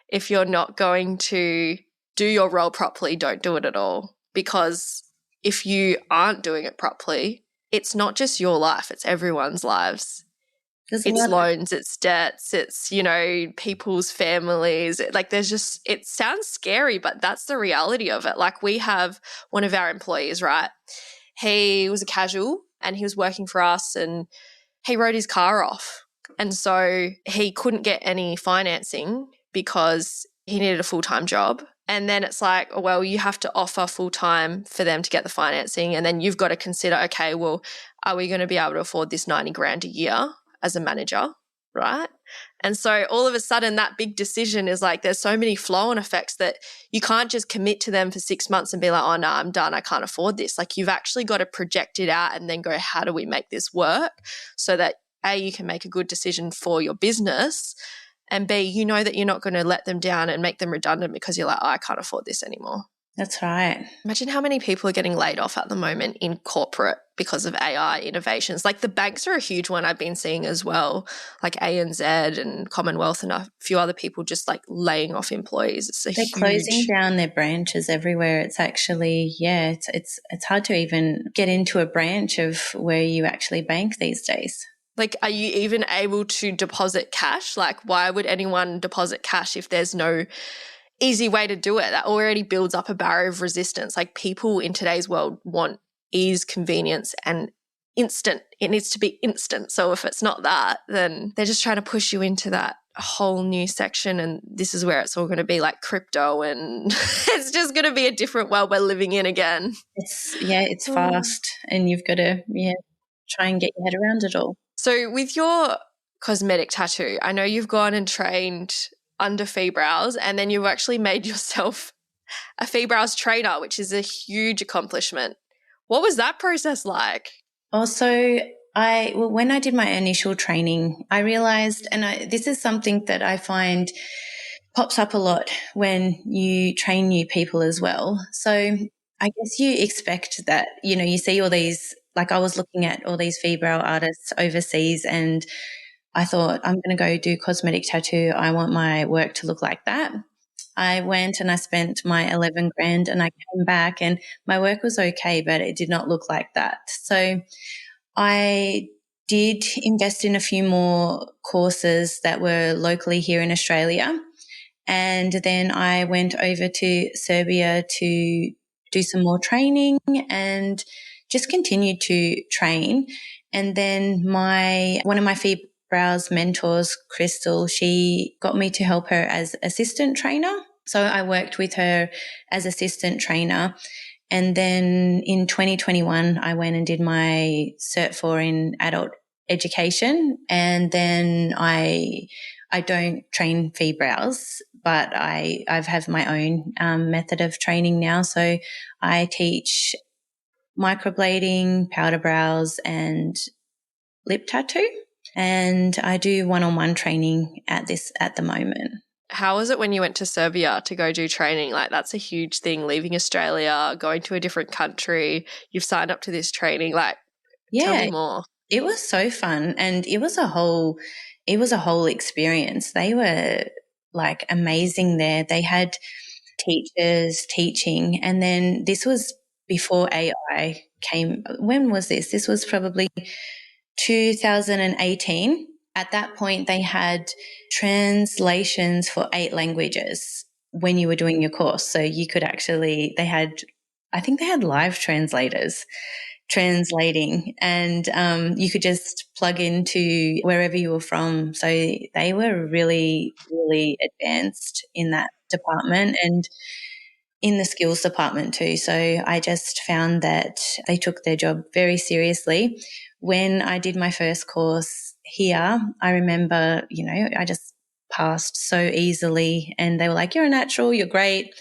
if you're not going to do your role properly, don't do it at all. Because if you aren't doing it properly, it's not just your life, it's everyone's lives. It's loans, it's debts, it's, people's families. It sounds scary, but that's the reality of it. Like, we have one of our employees, right? He was a casual and he was working for us and he wrote his car off. And so he couldn't get any financing because he needed a full-time job. And then it's like, oh, well, you have to offer full-time for them to get the financing. And then you've got to consider, okay, well, are we going to be able to afford this 90 grand a year as a manager, right? And so all of a sudden that big decision is like, there's so many flow-on effects that you can't just commit to them for 6 months and be like, oh, no, I'm done, I can't afford this. Like, you've actually got to project it out and then go, how do we make this work so that, A, you can make a good decision for your business, and B, you know that you're not going to let them down and make them redundant because you're like, oh, I can't afford this anymore. That's right. Imagine how many people are getting laid off at the moment in corporate because of AI innovations. Like, the banks are a huge one I've been seeing as well, like ANZ and Commonwealth and a few other people just like laying off employees. They're closing down their branches everywhere. It's actually, it's hard to even get into a branch of where you actually bank these days. Like, are you even able to deposit cash? Like, why would anyone deposit cash if there's no easy way to do it? That already builds up a barrier of resistance. Like, people in today's world want ease, convenience, and instant. It needs to be instant. So if it's not that, then they're just trying to push you into that whole new section, and this is where it's all going to be like crypto, and it's just going to be a different world we're living in again. It's fast, and you've got to try and get your head around it all. So with your cosmetic tattoo, I know you've gone and trained under fee brows, and then you've actually made yourself a fee brows trainer, which is a huge accomplishment. What was that process like? Also, when I did my initial training, I realized, and this is something that I find pops up a lot when you train new people as well. So I guess you expect that, you see all these, like, I was looking at all these fee brow artists overseas, and I thought, I'm going to go do cosmetic tattoo. I want my work to look like that. I went and I spent my 11 grand and I came back and my work was okay, but it did not look like that. So I did invest in a few more courses that were locally here in Australia. And then I went over to Serbia to do some more training and just continued to train. And then one of my fee brows mentors, Crystal, she got me to help her as assistant trainer. So I worked with her as assistant trainer. And then in 2021, I went and did my Cert 4 in adult education. And then I don't train fee brows, but I have my own method of training now. So I teach microblading, powder brows, and lip tattoo. And I do one-on-one training at the moment. How was it when you went to Serbia to go do training? Like, that's a huge thing, leaving Australia, going to a different country. You've signed up to this training. Like, tell me more. It was so fun, and it was a whole experience. They were like amazing there. They had teachers teaching, and then this was before AI came. When was this? This was probably 2018. At that point, they had translations for 8 languages when you were doing your course. So you could actually, I think they had live translators translating, and you could just plug into wherever you were from. So they were really, really advanced in that department and in the skills department too. So I just found that they took their job very seriously. When I did my first course here, I remember, I just passed so easily, and they were like, "You're a natural, you're great."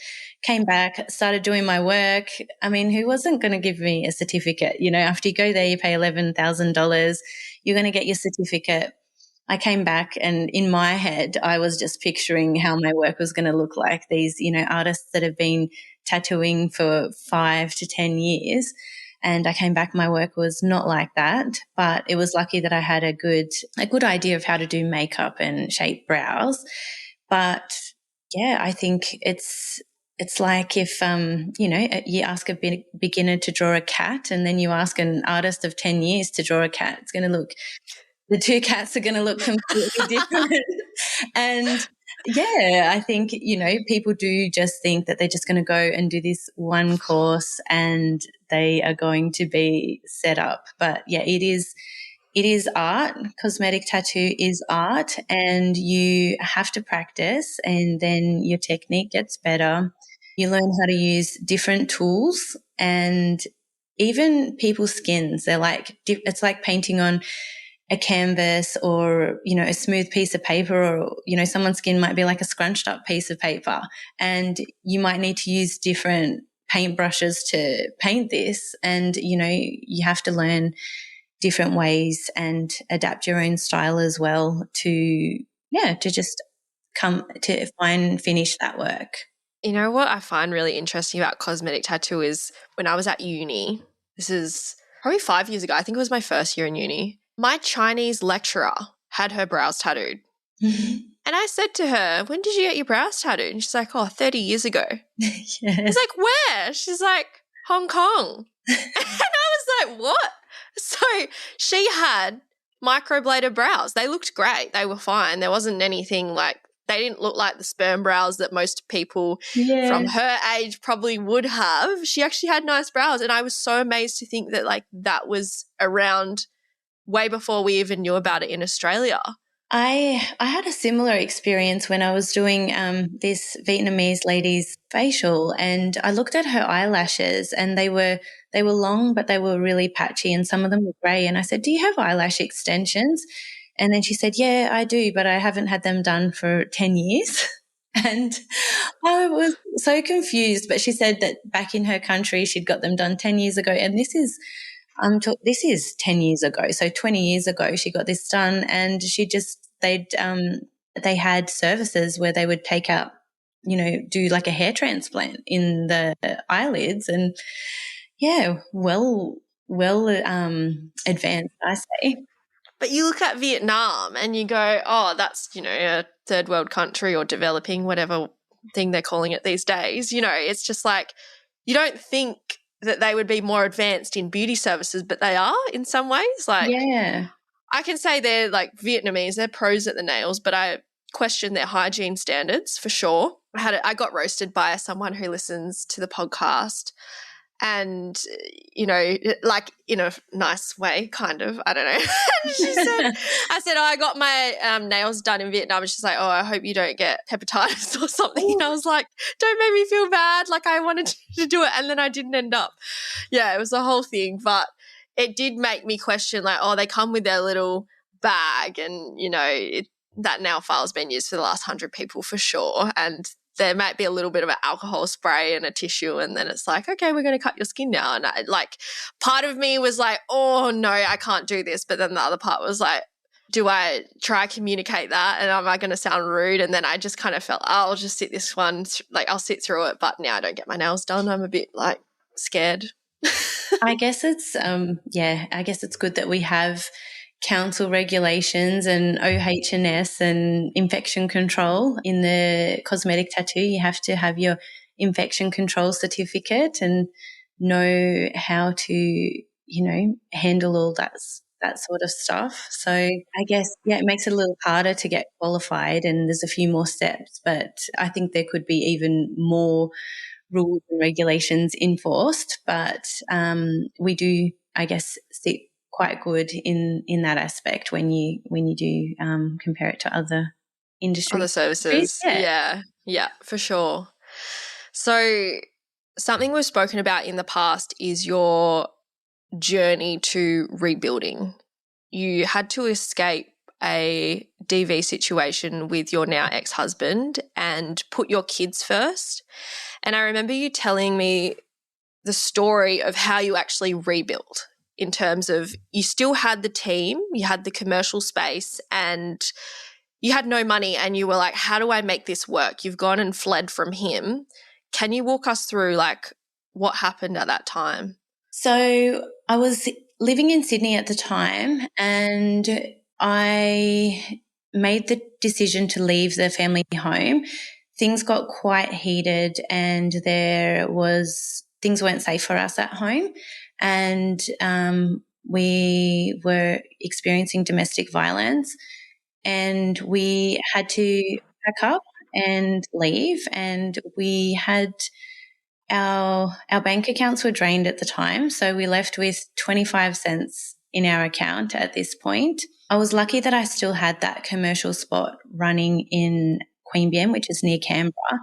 Came back, started doing my work. I mean, who wasn't going to give me a certificate? After you go there, you pay $11,000, you're going to get your certificate. I came back, and in my head, I was just picturing how my work was going to look like. These, artists that have been tattooing for 5 to 10 years. And I came back, my work was not like that, but it was lucky that I had a good idea of how to do makeup and shape brows. But yeah, I think it's like if, you ask a beginner to draw a cat, and then you ask an artist of 10 years to draw a cat, the two cats are going to look completely different. And yeah, I think, people do just think that they're just going to go and do this one course and they are going to be set up. But yeah, it is art. Cosmetic tattoo is art, and you have to practice, and then your technique gets better. You learn how to use different tools, and even people's skins. It's like painting on a canvas or, a smooth piece of paper, or, someone's skin might be like a scrunched up piece of paper, and you might need to use different paintbrushes to paint this. And, you have to learn different ways and adapt your own style as well to just come to finish that work. You know what I find really interesting about cosmetic tattoo is when I was at uni, this is probably 5 years ago, I think it was my first year in uni, my Chinese lecturer had her brows tattooed. And I said to her, "When did you get your brows tattooed?" And she's like, 30 years ago. Yes. I was like, "Where?" She's like, "Hong Kong." And I was like, "What?" So she had microbladed brows. They looked great. They were fine. There wasn't anything like, they didn't look like the sperm brows that most people from her age probably would have. She actually had nice brows. And I was so amazed to think that that was around way before we even knew about it in Australia. I had a similar experience when I was doing this Vietnamese lady's facial, and I looked at her eyelashes, and they were long, but they were really patchy, and some of them were grey. And I said, "Do you have eyelash extensions?" And then she said, "Yeah, I do, but I haven't had them done for 10 years." And I was so confused. But she said that back in her country, she'd got them done 10 years ago, and this is 10 years ago. So 20 years ago, she got this done, and they had services where they would take out, do like a hair transplant in the eyelids, and well advanced, I say. But you look at Vietnam and you go, "Oh, that's, a third world country or developing, whatever thing they're calling it these days." It's just like, you don't think that they would be more advanced in beauty services, but they are in some ways. Like, Yeah. I can say they're like Vietnamese, they're pros at the nails, but I question their hygiene standards for sure. I got roasted by someone who listens to the podcast, and, you know, like in a nice way, kind of, I don't know. I said, oh, I got my nails done in Vietnam. And she's like, oh, I hope you don't get hepatitis or something. And I was like, don't make me feel bad. Like, I wanted to do it and then I didn't end up. Yeah, it was a whole thing. But it did make me question, like, oh, they come with their little bag and, you know, that nail file's been used for the last 100 people for sure. And there might be a little bit of an alcohol spray and a tissue, and then it's like, okay, we're going to cut your skin now. And part of me was like, oh no, I can't do this. But then the other part was like, do I try communicate that? And am I going to sound rude? And then I just kind of felt, oh, I'll just sit this one, like I'll sit through it. But now I don't get my nails done. I'm a bit like scared. I guess it's, I guess it's good that we have council regulations and OH&S and infection control. In the cosmetic tattoo, you have to have your infection control certificate and know how to, you know, handle all that sort of stuff. So I guess, it makes it a little harder to get qualified, and there's a few more steps, but I think there could be even more rules and regulations enforced. But we do, I guess, sit quite good in that aspect when you do compare it to other industries. Other services. Yeah, for sure. So something we've spoken about in the past is your journey to rebuilding. You had to escape a DV situation with your now ex-husband and put your kids first. And I remember you telling me the story of how you actually rebuilt, in terms of you still had the team, you had the commercial space, and you had no money, and you were like, how do I make this work? You've gone and fled from him. Can you walk us through like what happened at that time? So I was living in Sydney at the time, and I made the decision to leave the family home. Things got quite heated, and things weren't safe for us at home. And we were experiencing domestic violence, and we had to pack up and leave. And we had our bank accounts were drained at the time, so we left with 25 cents in our account at this point. I was lucky that I still had that commercial spot running in Queanbeyan, which is near Canberra.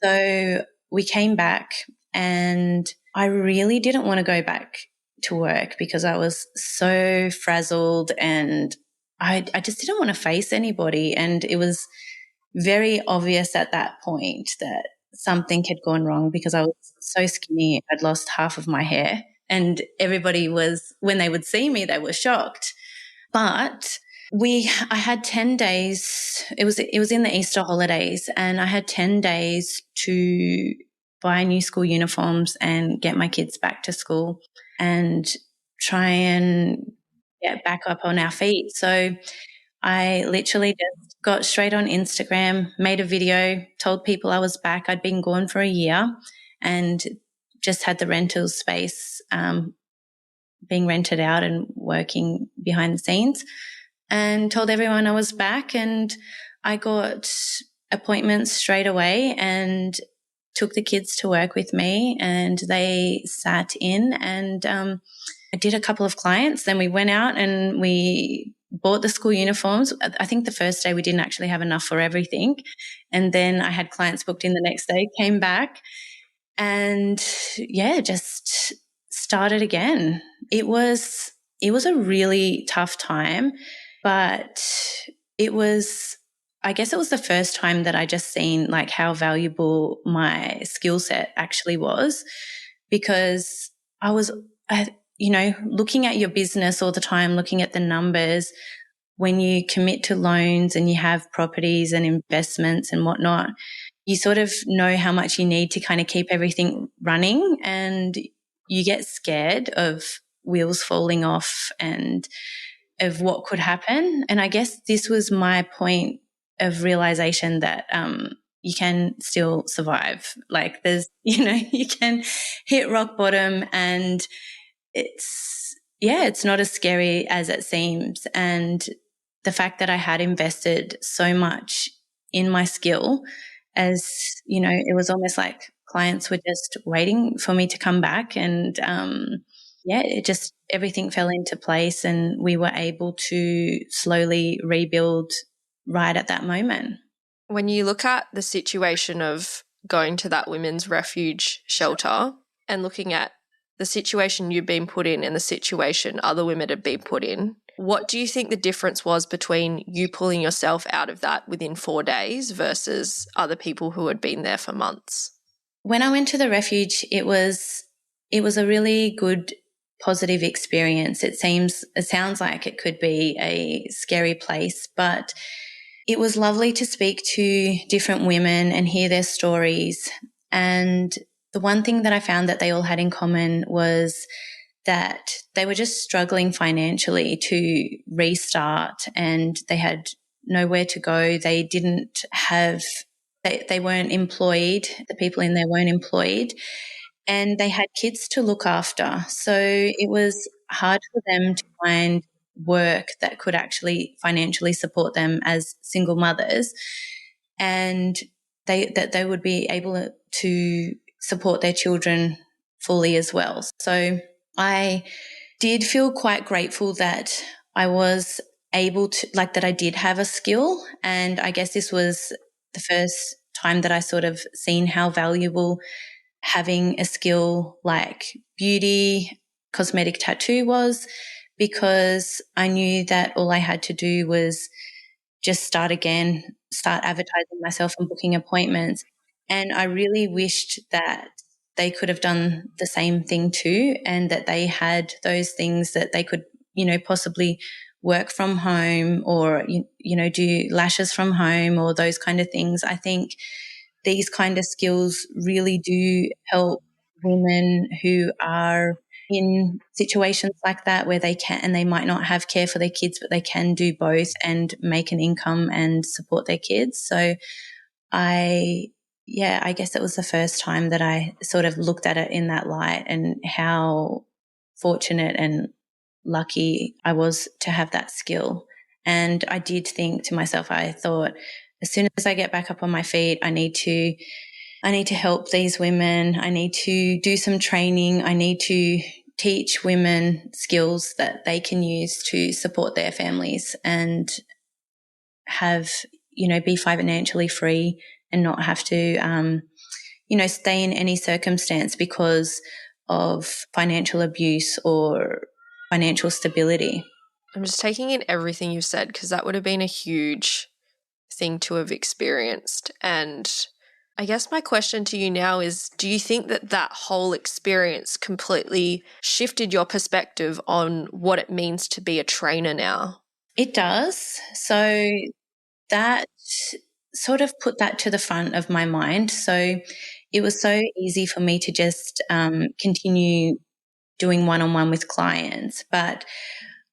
So we came back, and I really didn't want to go back to work because I was so frazzled, and I just didn't want to face anybody. And it was very obvious at that point that something had gone wrong because I was so skinny. I'd lost half of my hair, and everybody when they would see me, they were shocked. But I had 10 days. It was in the Easter holidays, and I had 10 days to buy new school uniforms and get my kids back to school and try and get back up on our feet. So I literally just got straight on Instagram, made a video, told people I was back. I'd been gone for a year and just had the rental space being rented out and working behind the scenes, and told everyone I was back. And I got appointments straight away and took the kids to work with me, and they sat in, and I did a couple of clients. Then we went out and we bought the school uniforms. I think the first day we didn't actually have enough for everything. And then I had clients booked in the next day, came back, and just started again. It was a really tough time, but I guess it was the first time that I just seen like how valuable my skill set actually was, because I was, looking at your business all the time, looking at the numbers. When you commit to loans and you have properties and investments and whatnot, you sort of know how much you need to kind of keep everything running, and you get scared of wheels falling off and of what could happen. And I guess this was my point of realization that, you can still survive. Like there's, you can hit rock bottom, and it's not as scary as it seems. And the fact that I had invested so much in my skill, as it was almost like clients were just waiting for me to come back. And it just, everything fell into place, and we were able to slowly rebuild right at that moment. When you look at the situation of going to that women's refuge shelter and looking at the situation you've been put in and the situation other women have been put in, what do you think the difference was between you pulling yourself out of that within 4 days versus other people who had been there for months? When I went to the refuge, it was a really good, positive experience. It sounds like it could be a scary place, but it was lovely to speak to different women and hear their stories. And the one thing that I found that they all had in common was that they were just struggling financially to restart, and they had nowhere to go. They didn't have, they weren't employed. The people in there weren't employed, and they had kids to look after. So it was hard for them to find work that could actually financially support them as single mothers, and they would be able to support their children fully as well. So I did feel quite grateful that I was able to, like, that I did have a skill. And I guess this was the first time that I sort of seen how valuable having a skill like beauty, cosmetic tattoo was, because I knew that all I had to do was just start again, start advertising myself and booking appointments. And I really wished that they could have done the same thing too, and that they had those things that they could, possibly work from home, or, do lashes from home, or those kind of things. I think these kind of skills really do help women who are in situations like that, where they can, and they might not have care for their kids, but they can do both and make an income and support their kids. So I guess it was the first time that I sort of looked at it in that light, and how fortunate and lucky I was to have that skill. And I did think to myself, I thought, as soon as I get back up on my feet, I need to help these women. I need to do some training. I need to teach women skills that they can use to support their families and have, be financially free, and not have to, stay in any circumstance because of financial abuse or financial stability. I'm just taking in everything you've said, because that would have been a huge thing to have experienced. And I guess my question to you now is, do you think that that whole experience completely shifted your perspective on what it means to be a trainer now? It does. So that sort of put that to the front of my mind. So it was so easy for me to just continue doing one-on-one with clients, but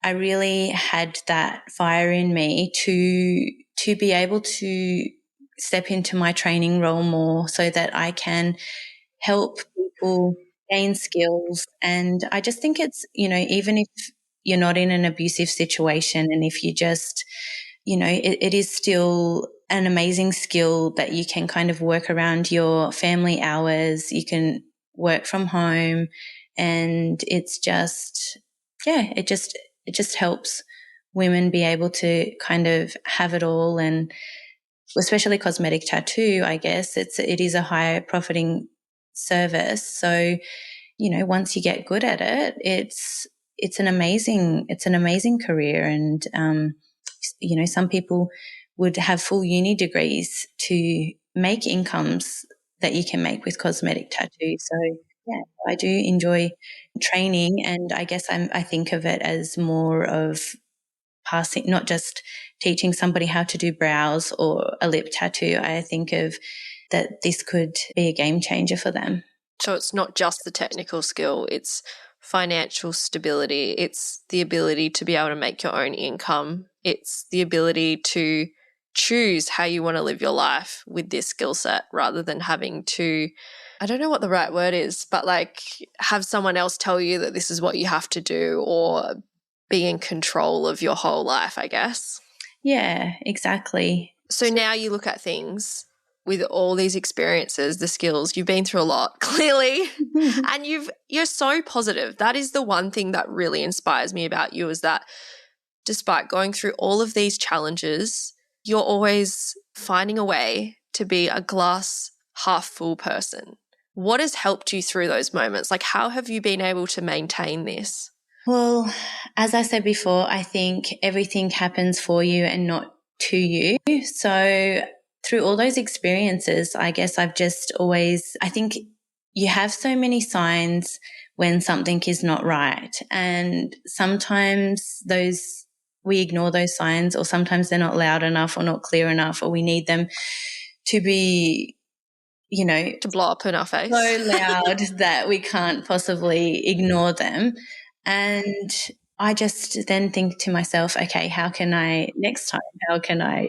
I really had that fire in me to be able to step into my training role more, so that I can help people gain skills. And I just think it's, even if you're not in an abusive situation, and if you just, it is still an amazing skill that you can kind of work around your family hours. You can work from home, and it's just, it just helps women be able to kind of have it all. And especially cosmetic tattoo, I guess it is a high profiting service. So, once you get good at it, it's an amazing career. And, some people would have full uni degrees to make incomes that you can make with cosmetic tattoo. So yeah, I do enjoy training, and I guess I think of it as more of passing, not just teaching somebody how to do brows or a lip tattoo. I think of that this could be a game changer for them. So it's not just the technical skill, it's financial stability, it's the ability to be able to make your own income, it's the ability to choose how you want to live your life with this skill set rather than having to, I don't know what the right word is, but like have someone else tell you that this is what you have to do or be in control of your whole life, I guess. Yeah, exactly. So now you look at things with all these experiences, the skills, you've been through a lot, clearly, and you're so positive. That is the one thing that really inspires me about you, is that despite going through all of these challenges, you're always finding a way to be a glass half full person. What has helped you through those moments? Like, how have you been able to maintain this? Well, as I said before, I think everything happens for you and not to you. So through all those experiences, I guess I've just always, I think you have so many signs when something is not right. And sometimes we ignore those signs, or sometimes they're not loud enough or not clear enough, or we need them to be, to blow up in our face. So loud that we can't possibly ignore them. And I just then think to myself, okay, next time, how can I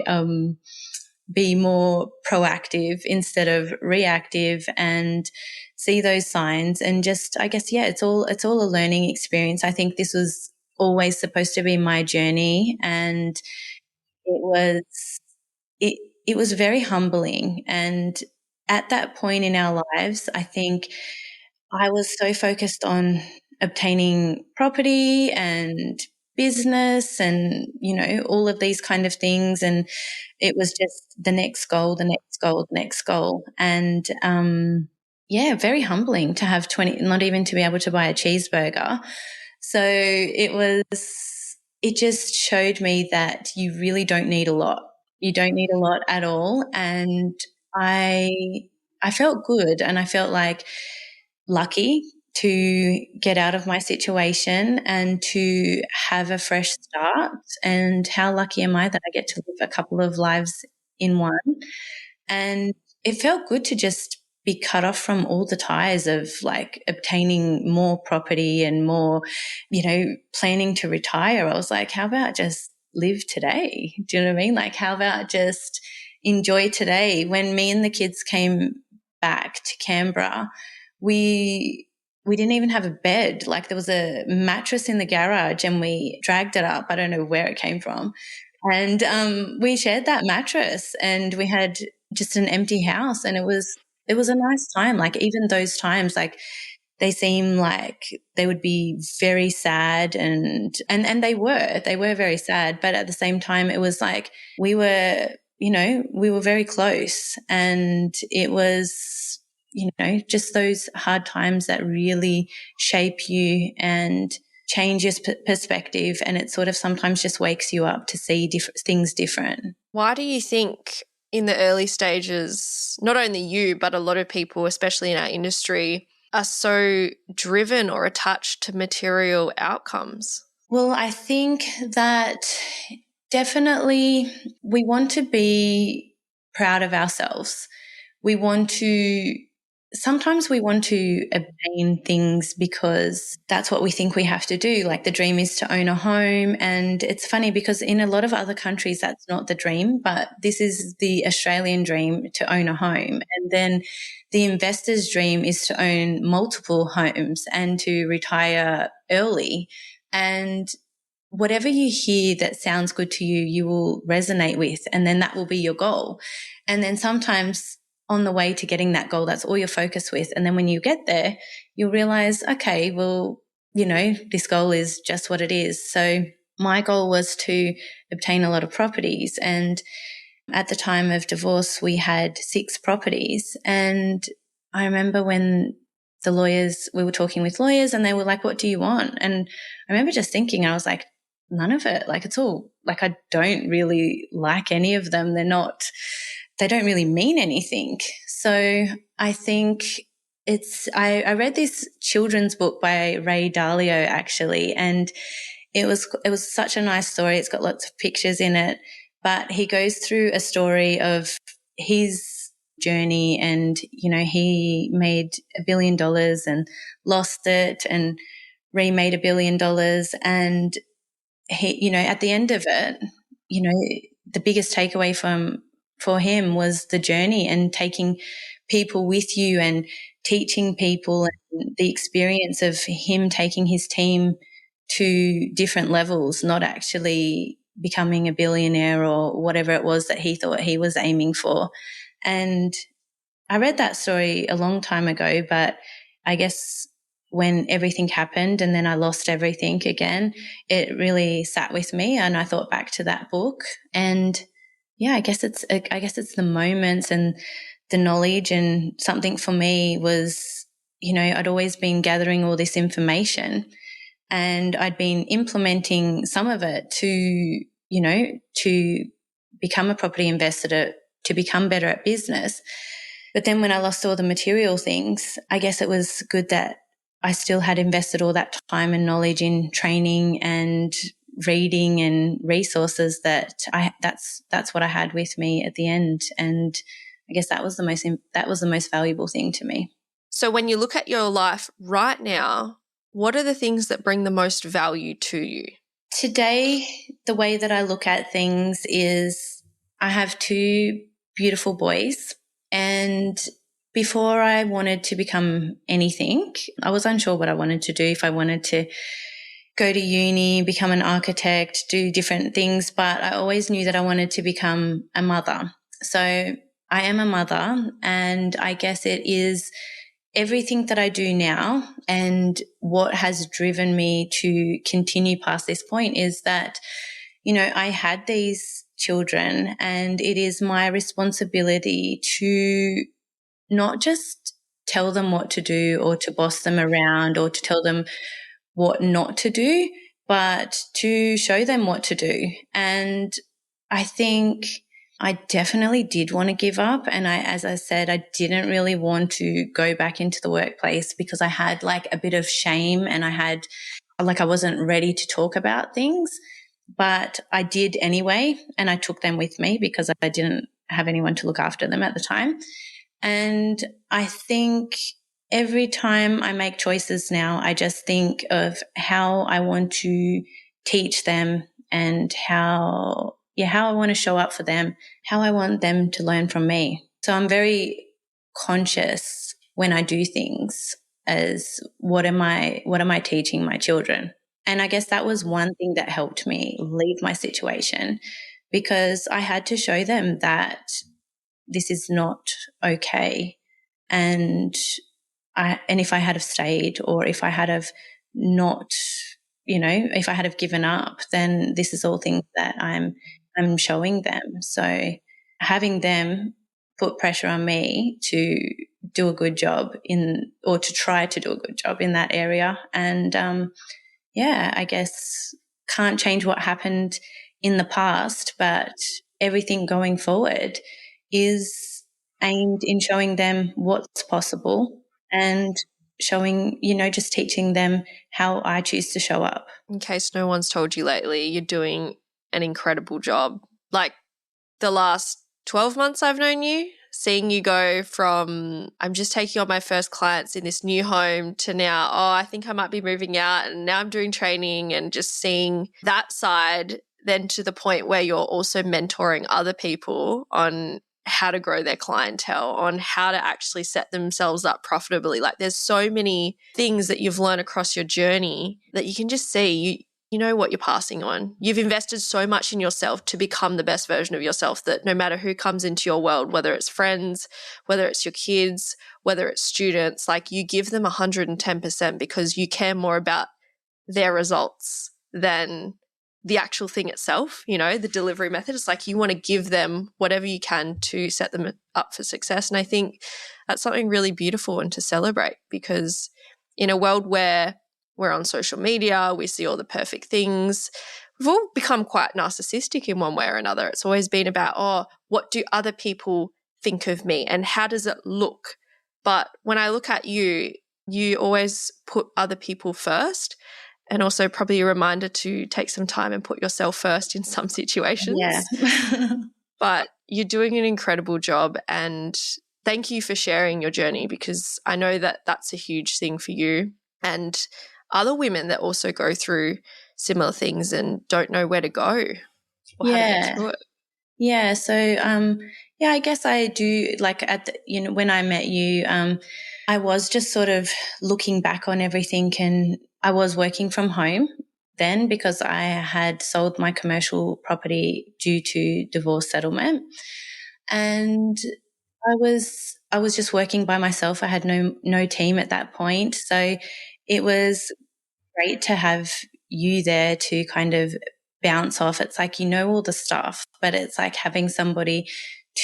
be more proactive instead of reactive, and see those signs, and just, I guess, yeah, it's all a learning experience. I think this was always supposed to be my journey, and it was it was very humbling. And at that point in our lives, I think I was so focused on obtaining property and business and, all of these kind of things. And it was just the next goal, the next goal, the next goal. And, yeah, very humbling to have 20, not even to be able to buy a cheeseburger. So it just showed me that you really don't need a lot. You don't need a lot at all. And I felt good, and I felt like lucky to get out of my situation and to have a fresh start. And how lucky am I that I get to live a couple of lives in one? And it felt good to just be cut off from all the ties of like obtaining more property and more, planning to retire. I was like, how about just live today? Do you know what I mean? Like, how about just enjoy today? When me and the kids came back to Canberra, we didn't even have a bed. Like, there was a mattress in the garage and we dragged it up. I don't know where it came from. And we shared that mattress, and we had just an empty house, and it was a nice time. Like, even those times, like, they seem like they would be very sad, and they were very sad. But at the same time, it was like we were very close, and it was, just those hard times that really shape you and change your perspective. And it sort of sometimes just wakes you up to see things different. Why do you think in the early stages, not only you, but a lot of people, especially in our industry, are so driven or attached to material outcomes? Well, I think that definitely we want to be proud of ourselves. Sometimes we want to obtain things because that's what we think we have to do. Like, the dream is to own a home. And it's funny because in a lot of other countries, that's not the dream, but this is the Australian dream, to own a home. And then the investor's dream is to own multiple homes and to retire early. And whatever you hear that sounds good to you, you will resonate with, and then that will be your goal. And then sometimes on the way to getting that goal, that's all you're focused with. And then when you get there, you'll realize, okay, well, this goal is just what it is. So my goal was to obtain a lot of properties. And at the time of divorce, we had 6 properties. And I remember when we were talking with lawyers, and they were like, what do you want? And I remember just thinking, I was like, none of it. Like, it's all, like, I don't really like any of them. They don't really mean anything. So I think I read this children's book by Ray Dalio, actually, and it was such a nice story. It's got lots of pictures in it, but he goes through a story of his journey, and, he made $1 billion and lost it and remade $1 billion. And he, at the end of it, the biggest takeaway for him was the journey and taking people with you and teaching people, and the experience of him taking his team to different levels, not actually becoming a billionaire or whatever it was that he thought he was aiming for. And I read that story a long time ago, but I guess when everything happened and then I lost everything again, it really sat with me, and I thought back to that book. And yeah, I guess it's the moments and the knowledge. And something for me was, I'd always been gathering all this information, and I'd been implementing some of it to become a property investor, to become better at business. But then when I lost all the material things, I guess it was good that I still had invested all that time and knowledge in training and reading and resources that's what I had with me at the end. And I guess that was the most valuable thing to me. So when you look at your life right now, what are the things that bring the most value to you? Today, the way that I look at things is I have two beautiful boys, and before I wanted to become anything, I was unsure what I wanted to do, if I wanted to go to uni, become an architect, do different things, but I always knew that I wanted to become a mother. So I am a mother, and I guess it is everything that I do now, and what has driven me to continue past this point is that, I had these children, and it is my responsibility to not just tell them what to do or to boss them around or to tell them what not to do, but to show them what to do. And I think I definitely did want to give up. And as I said, I didn't really want to go back into the workplace because I had like a bit of shame, and I wasn't ready to talk about things, but I did anyway. And I took them with me because I didn't have anyone to look after them at the time. And I think every time I make choices now, I just think of how I want to teach them, and how I want to show up for them, how I want them to learn from me. So I'm very conscious when I do things as what am I teaching my children? And I guess that was one thing that helped me leave my situation, because I had to show them that this is not okay. And if I had have stayed, or if I had have not, if I had have given up, then this is all things that I'm showing them. So having them put pressure on me to do a good job or to try to do a good job in that area. And I guess can't change what happened in the past, but everything going forward is aimed in showing them what's possible, and showing, just teaching them how I choose to show up. In case no one's told you lately, you're doing an incredible job. Like the last 12 months I've known you, seeing you go from I'm just taking on my first clients in this new home to now, I think I might be moving out, and now I'm doing training, and just seeing that side, then to the point where you're also mentoring other people on how to grow their clientele, on how to actually set themselves up profitably. Like there's so many things that you've learned across your journey that you can just see you know what you're passing on. You've invested so much in yourself to become the best version of yourself that no matter who comes into your world, whether it's friends, whether it's your kids, whether it's students, like you give them 110% because you care more about their results than the actual thing itself, the delivery method. It's like you want to give them whatever you can to set them up for success. And I think that's something really beautiful and to celebrate, because in a world where we're on social media, we see all the perfect things, we've all become quite narcissistic in one way or another. It's always been about, what do other people think of me and how does it look? But when I look at you, you always put other people first. And also probably a reminder to take some time and put yourself first in some situations. Yeah. But you're doing an incredible job, and thank you for sharing your journey, because I know that that's a huge thing for you and other women that also go through similar things and don't know where to go or how to get through it. Yeah. So, yeah, I guess I do like when I met you, I was just sort of looking back on everything, and I was working from home then because I had sold my commercial property due to divorce settlement. And I was just working by myself. I had no team at that point. So it was great to have you there to kind of bounce off. It's like you know all the stuff, but it's like having somebody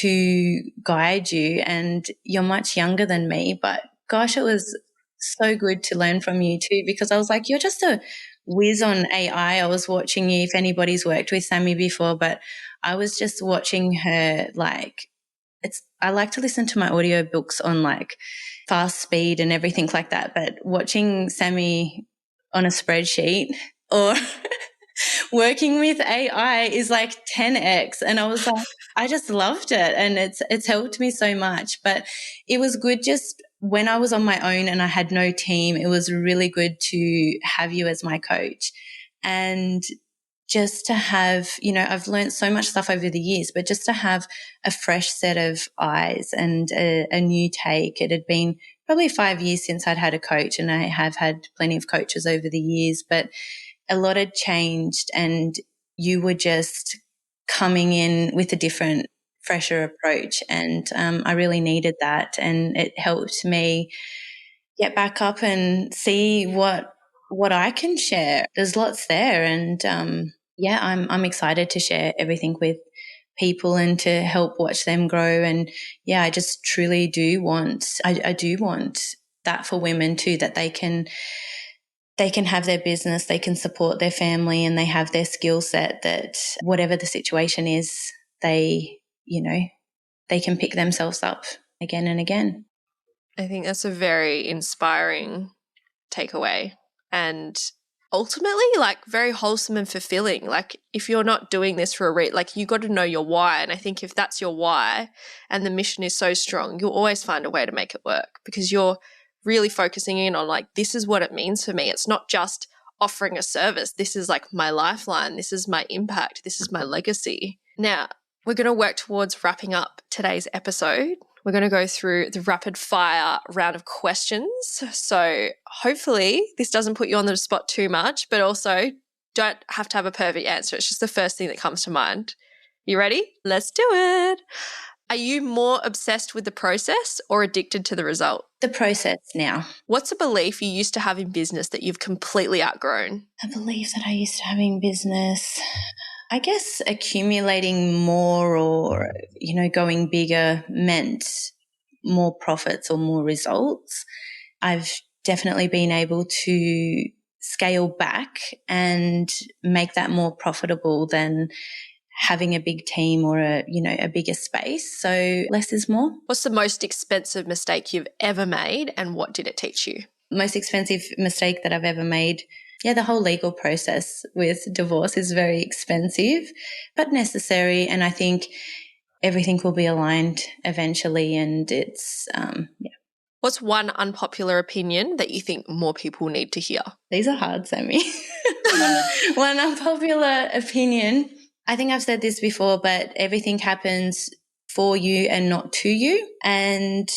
to guide you. And you're much younger than me, but gosh, it was so good to learn from you too, because I was like, you're just a whiz on AI. I was watching you, if anybody's worked with Sammy before, but I was just watching her like I like to listen to my audiobooks on like fast speed and everything like that, but watching Sammy on a spreadsheet or working with AI is like 10x. And I was like, I just loved it, and it's helped me so much. But it was good just when I was on my own and I had no team, it was really good to have you as my coach. And just to have, I've learned so much stuff over the years, but just to have a fresh set of eyes and a new take. It had been probably 5 years since I'd had a coach, and I have had plenty of coaches over the years, but a lot had changed, and you were just coming in with a different, fresher approach. And I really needed that, and it helped me get back up and see what I can share. There's lots there, and yeah, I'm excited to share everything with people and to help watch them grow. And yeah, I just truly do want I do want that for women too, that they can have their business, they can support their family, and they have their skill set, that whatever the situation is, they they can pick themselves up again and again. I think that's a very inspiring takeaway, and ultimately like very wholesome and fulfilling. Like if you're not doing this for like you got to know your why, and I think if that's your why and the mission is so strong, you'll always find a way to make it work, because you're really focusing in on like, this is what it means for me. It's not just offering a service. This is like my lifeline. This is my impact. This is my legacy. Now, we're going to work towards wrapping up today's episode. We're going to go through the rapid fire round of questions. So hopefully this doesn't put you on the spot too much, but also don't have to have a perfect answer. It's just the first thing that comes to mind. You ready? Let's do it. Are you more obsessed with the process or addicted to the result? The process now. What's a belief you used to have in business that you've completely outgrown? A belief that I used to have in business, I guess accumulating more or, going bigger meant more profits or more results. I've definitely been able to scale back and make that more profitable than having a big team or a bigger space. So less is more. What's the most expensive mistake you've ever made, and what did it teach you? Most expensive mistake that I've ever made. Yeah, the whole legal process with divorce is very expensive, but necessary. And I think everything will be aligned eventually. And it's, yeah. What's one unpopular opinion that you think more people need to hear? These are hard, Sammy. One unpopular opinion. I think I've said this before, but everything happens for you and not to you. And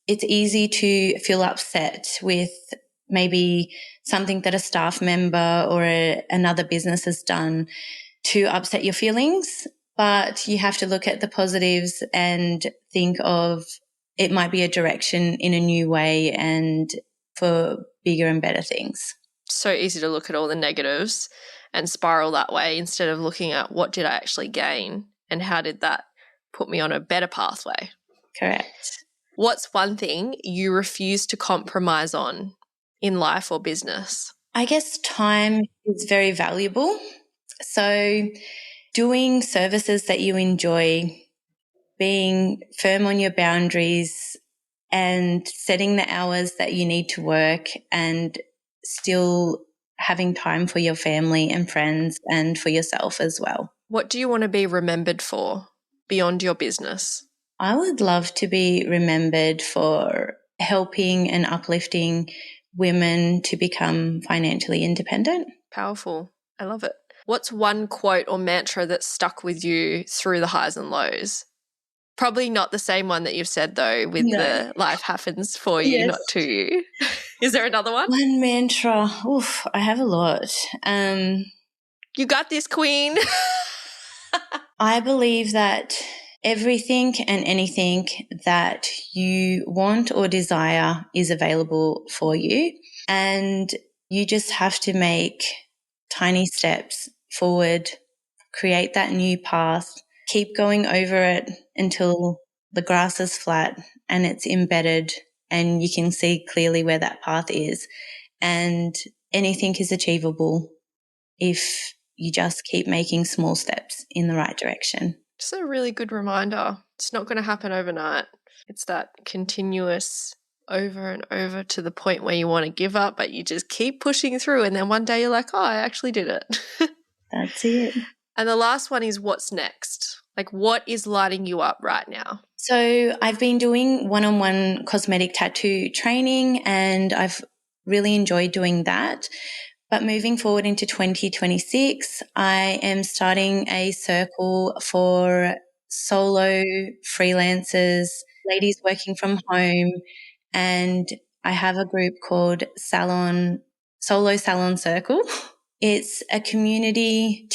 it's easy to feel upset with maybe something that a staff member or another business has done to upset your feelings. But you have to look at the positives and think of it might be a direction in a new way and for bigger and better things. So easy to look at all the negatives and spiral that way instead of looking at what did I actually gain and how did that put me on a better pathway. Correct. What's one thing you refuse to compromise on in life or business? I guess time is very valuable. So doing services that you enjoy, being firm on your boundaries and setting the hours that you need to work, and still having time for your family and friends and for yourself as well. What do you want to be remembered for beyond your business? I would love to be remembered for helping and uplifting women to become financially independent. Powerful. I love it. What's one quote or mantra that stuck with you through the highs and lows? Probably not the same one that you've said, though, with No. the life happens for you, Yes. not to you. Is there another one? One mantra. Oof, I have a lot. You got this, queen. I believe that everything and anything that you want or desire is available for you. And you just have to make tiny steps forward, create that new path, keep going over it until the grass is flat and it's embedded and you can see clearly where that path is. And anything is achievable if you just keep making small steps in the right direction. Just a really good reminder. It's not going to happen overnight. It's that continuous over and over to the point where you want to give up, but you just keep pushing through. And then one day you're like, oh, I actually did it. That's it. And the last one is what's next? Like, what is lighting you up right now? So I've been doing one-on-one cosmetic tattoo training and I've really enjoyed doing that. But moving forward into 2026, I am starting a circle for solo freelancers, ladies working from home, and I have a group called Solo Salon Circle. It's a community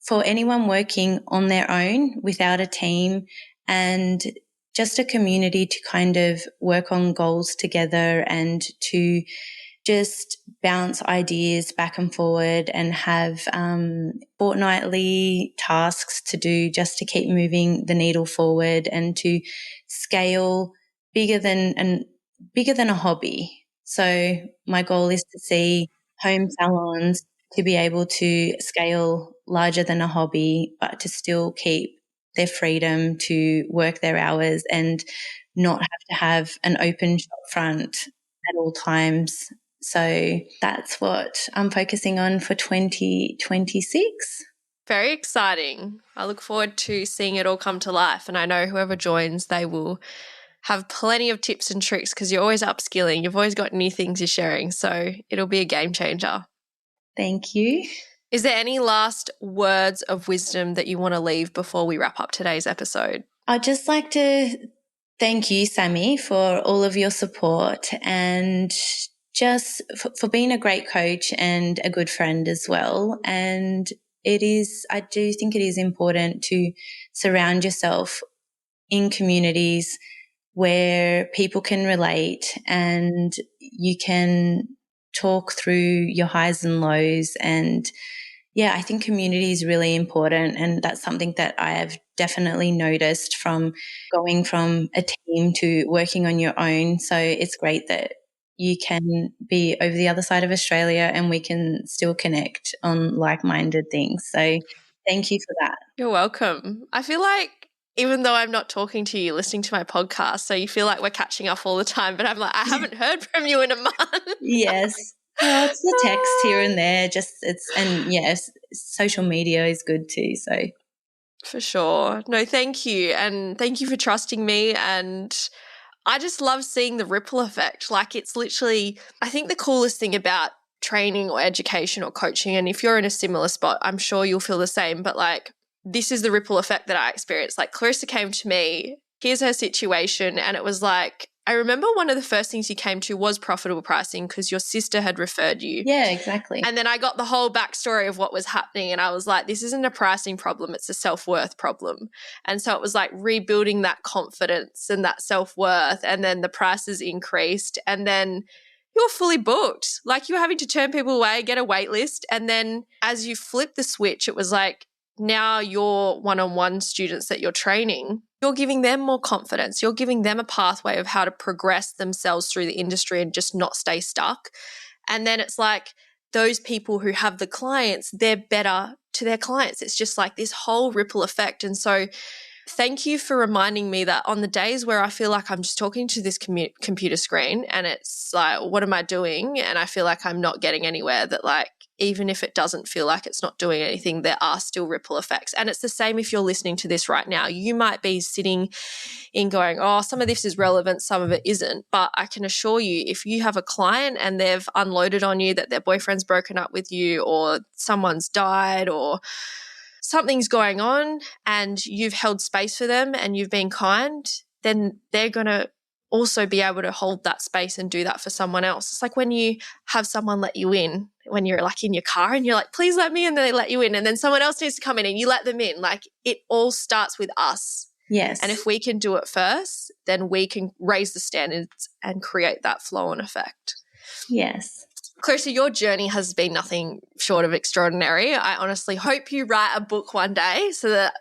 for anyone working on their own without a team, and just a community to kind of work on goals together and to just bounce ideas back and forward and have fortnightly tasks to do just to keep moving the needle forward and to scale bigger than a hobby. So my goal is to see home salons to be able to scale larger than a hobby, but to still keep their freedom to work their hours and not have to have an open shop front at all times. So that's what I'm focusing on for 2026. Very exciting. I look forward to seeing it all come to life. And I know whoever joins, they will have plenty of tips and tricks because you're always upskilling. You've always got new things you're sharing. So it'll be a game changer. Thank you. Is there any last words of wisdom that you want to leave before we wrap up today's episode? I'd just like to thank you, Sammy, for all of your support and just for being a great coach and a good friend as well. And I do think it is important to surround yourself in communities where people can relate and you can talk through your highs and lows. And yeah, I think community is really important. And that's something that I have definitely noticed from going from a team to working on your own. So it's great that you can be over the other side of Australia and we can still connect on like-minded things. So thank you for that. You're welcome. I feel like even though I'm not talking to you, listening to my podcast, so you feel like we're catching up all the time, but I'm like, I haven't heard from you in a month. Yes. Well, it's the text here and there. Yes, social media is good too. So for sure. No, thank you. And thank you for trusting me. And I just love seeing the ripple effect. Like it's literally, I think the coolest thing about training or education or coaching, and if you're in a similar spot, I'm sure you'll feel the same, but like this is the ripple effect that I experienced. Like Clarissa came to me, here's her situation, and it was like, I remember one of the first things you came to was profitable pricing because your sister had referred you. Yeah, exactly. And then I got the whole backstory of what was happening and I was like, this isn't a pricing problem, it's a self-worth problem. And so it was like rebuilding that confidence and that self-worth, and then the prices increased and then you were fully booked. Like you were having to turn people away, get a wait list. And then as you flip the switch, it was like now your one-on-one students that you're training, you're giving them more confidence. You're giving them a pathway of how to progress themselves through the industry and just not stay stuck. And then it's like those people who have the clients, they're better to their clients. It's just like this whole ripple effect. And so Thank you for reminding me that on the days where I feel like I'm just talking to this computer screen and it's like, what am I doing? And I feel like I'm not getting anywhere, that like, even if it doesn't feel like it's not doing anything, there are still ripple effects. And it's the same if you're listening to this right now. You might be sitting in going, oh, some of this is relevant, some of it isn't. But I can assure you, if you have a client and they've unloaded on you that their boyfriend's broken up with you, or someone's died, or something's going on, and you've held space for them and you've been kind, then they're going to also be able to hold that space and do that for someone else. It's like when you have someone let you in, when you're like in your car and you're like, please let me in, and they let you in, and then someone else needs to come in and you let them in. Like, it all starts with us. Yes. And if we can do it first, then we can raise the standards and create that flow-on effect. Yes. Clarissa, your journey has been nothing short of extraordinary. I honestly hope you write a book one day so that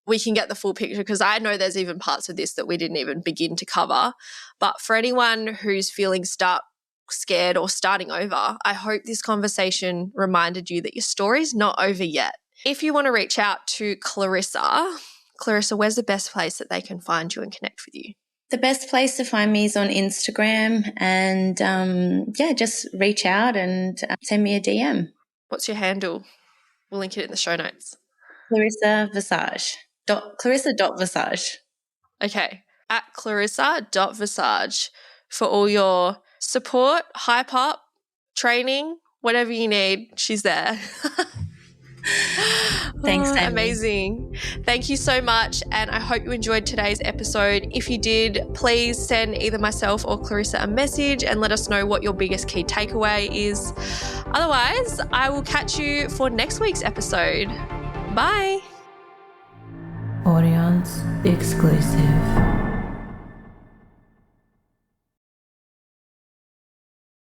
we can get the full picture, because I know there's even parts of this that we didn't even begin to cover. But for anyone who's feeling stuck, scared, or starting over, I hope this conversation reminded you that your story's not over yet. If you want to reach out to Clarissa, where's the best place that they can find you and connect with you? The best place to find me is on Instagram, and just reach out and send me a DM. What's your handle? We'll link it in the show notes. Clarissa Visage. Clarissa.Visage. Okay, at Clarissa.Visage for all your support, hype up, training, whatever you need, she's there. Thanks, Sammy. Amazing. Thank you so much, and I hope you enjoyed today's episode. If you did, please send either myself or Clarissa a message and let us know what your biggest key takeaway is. Otherwise, I will catch you for next week's episode. Bye. Audience exclusive.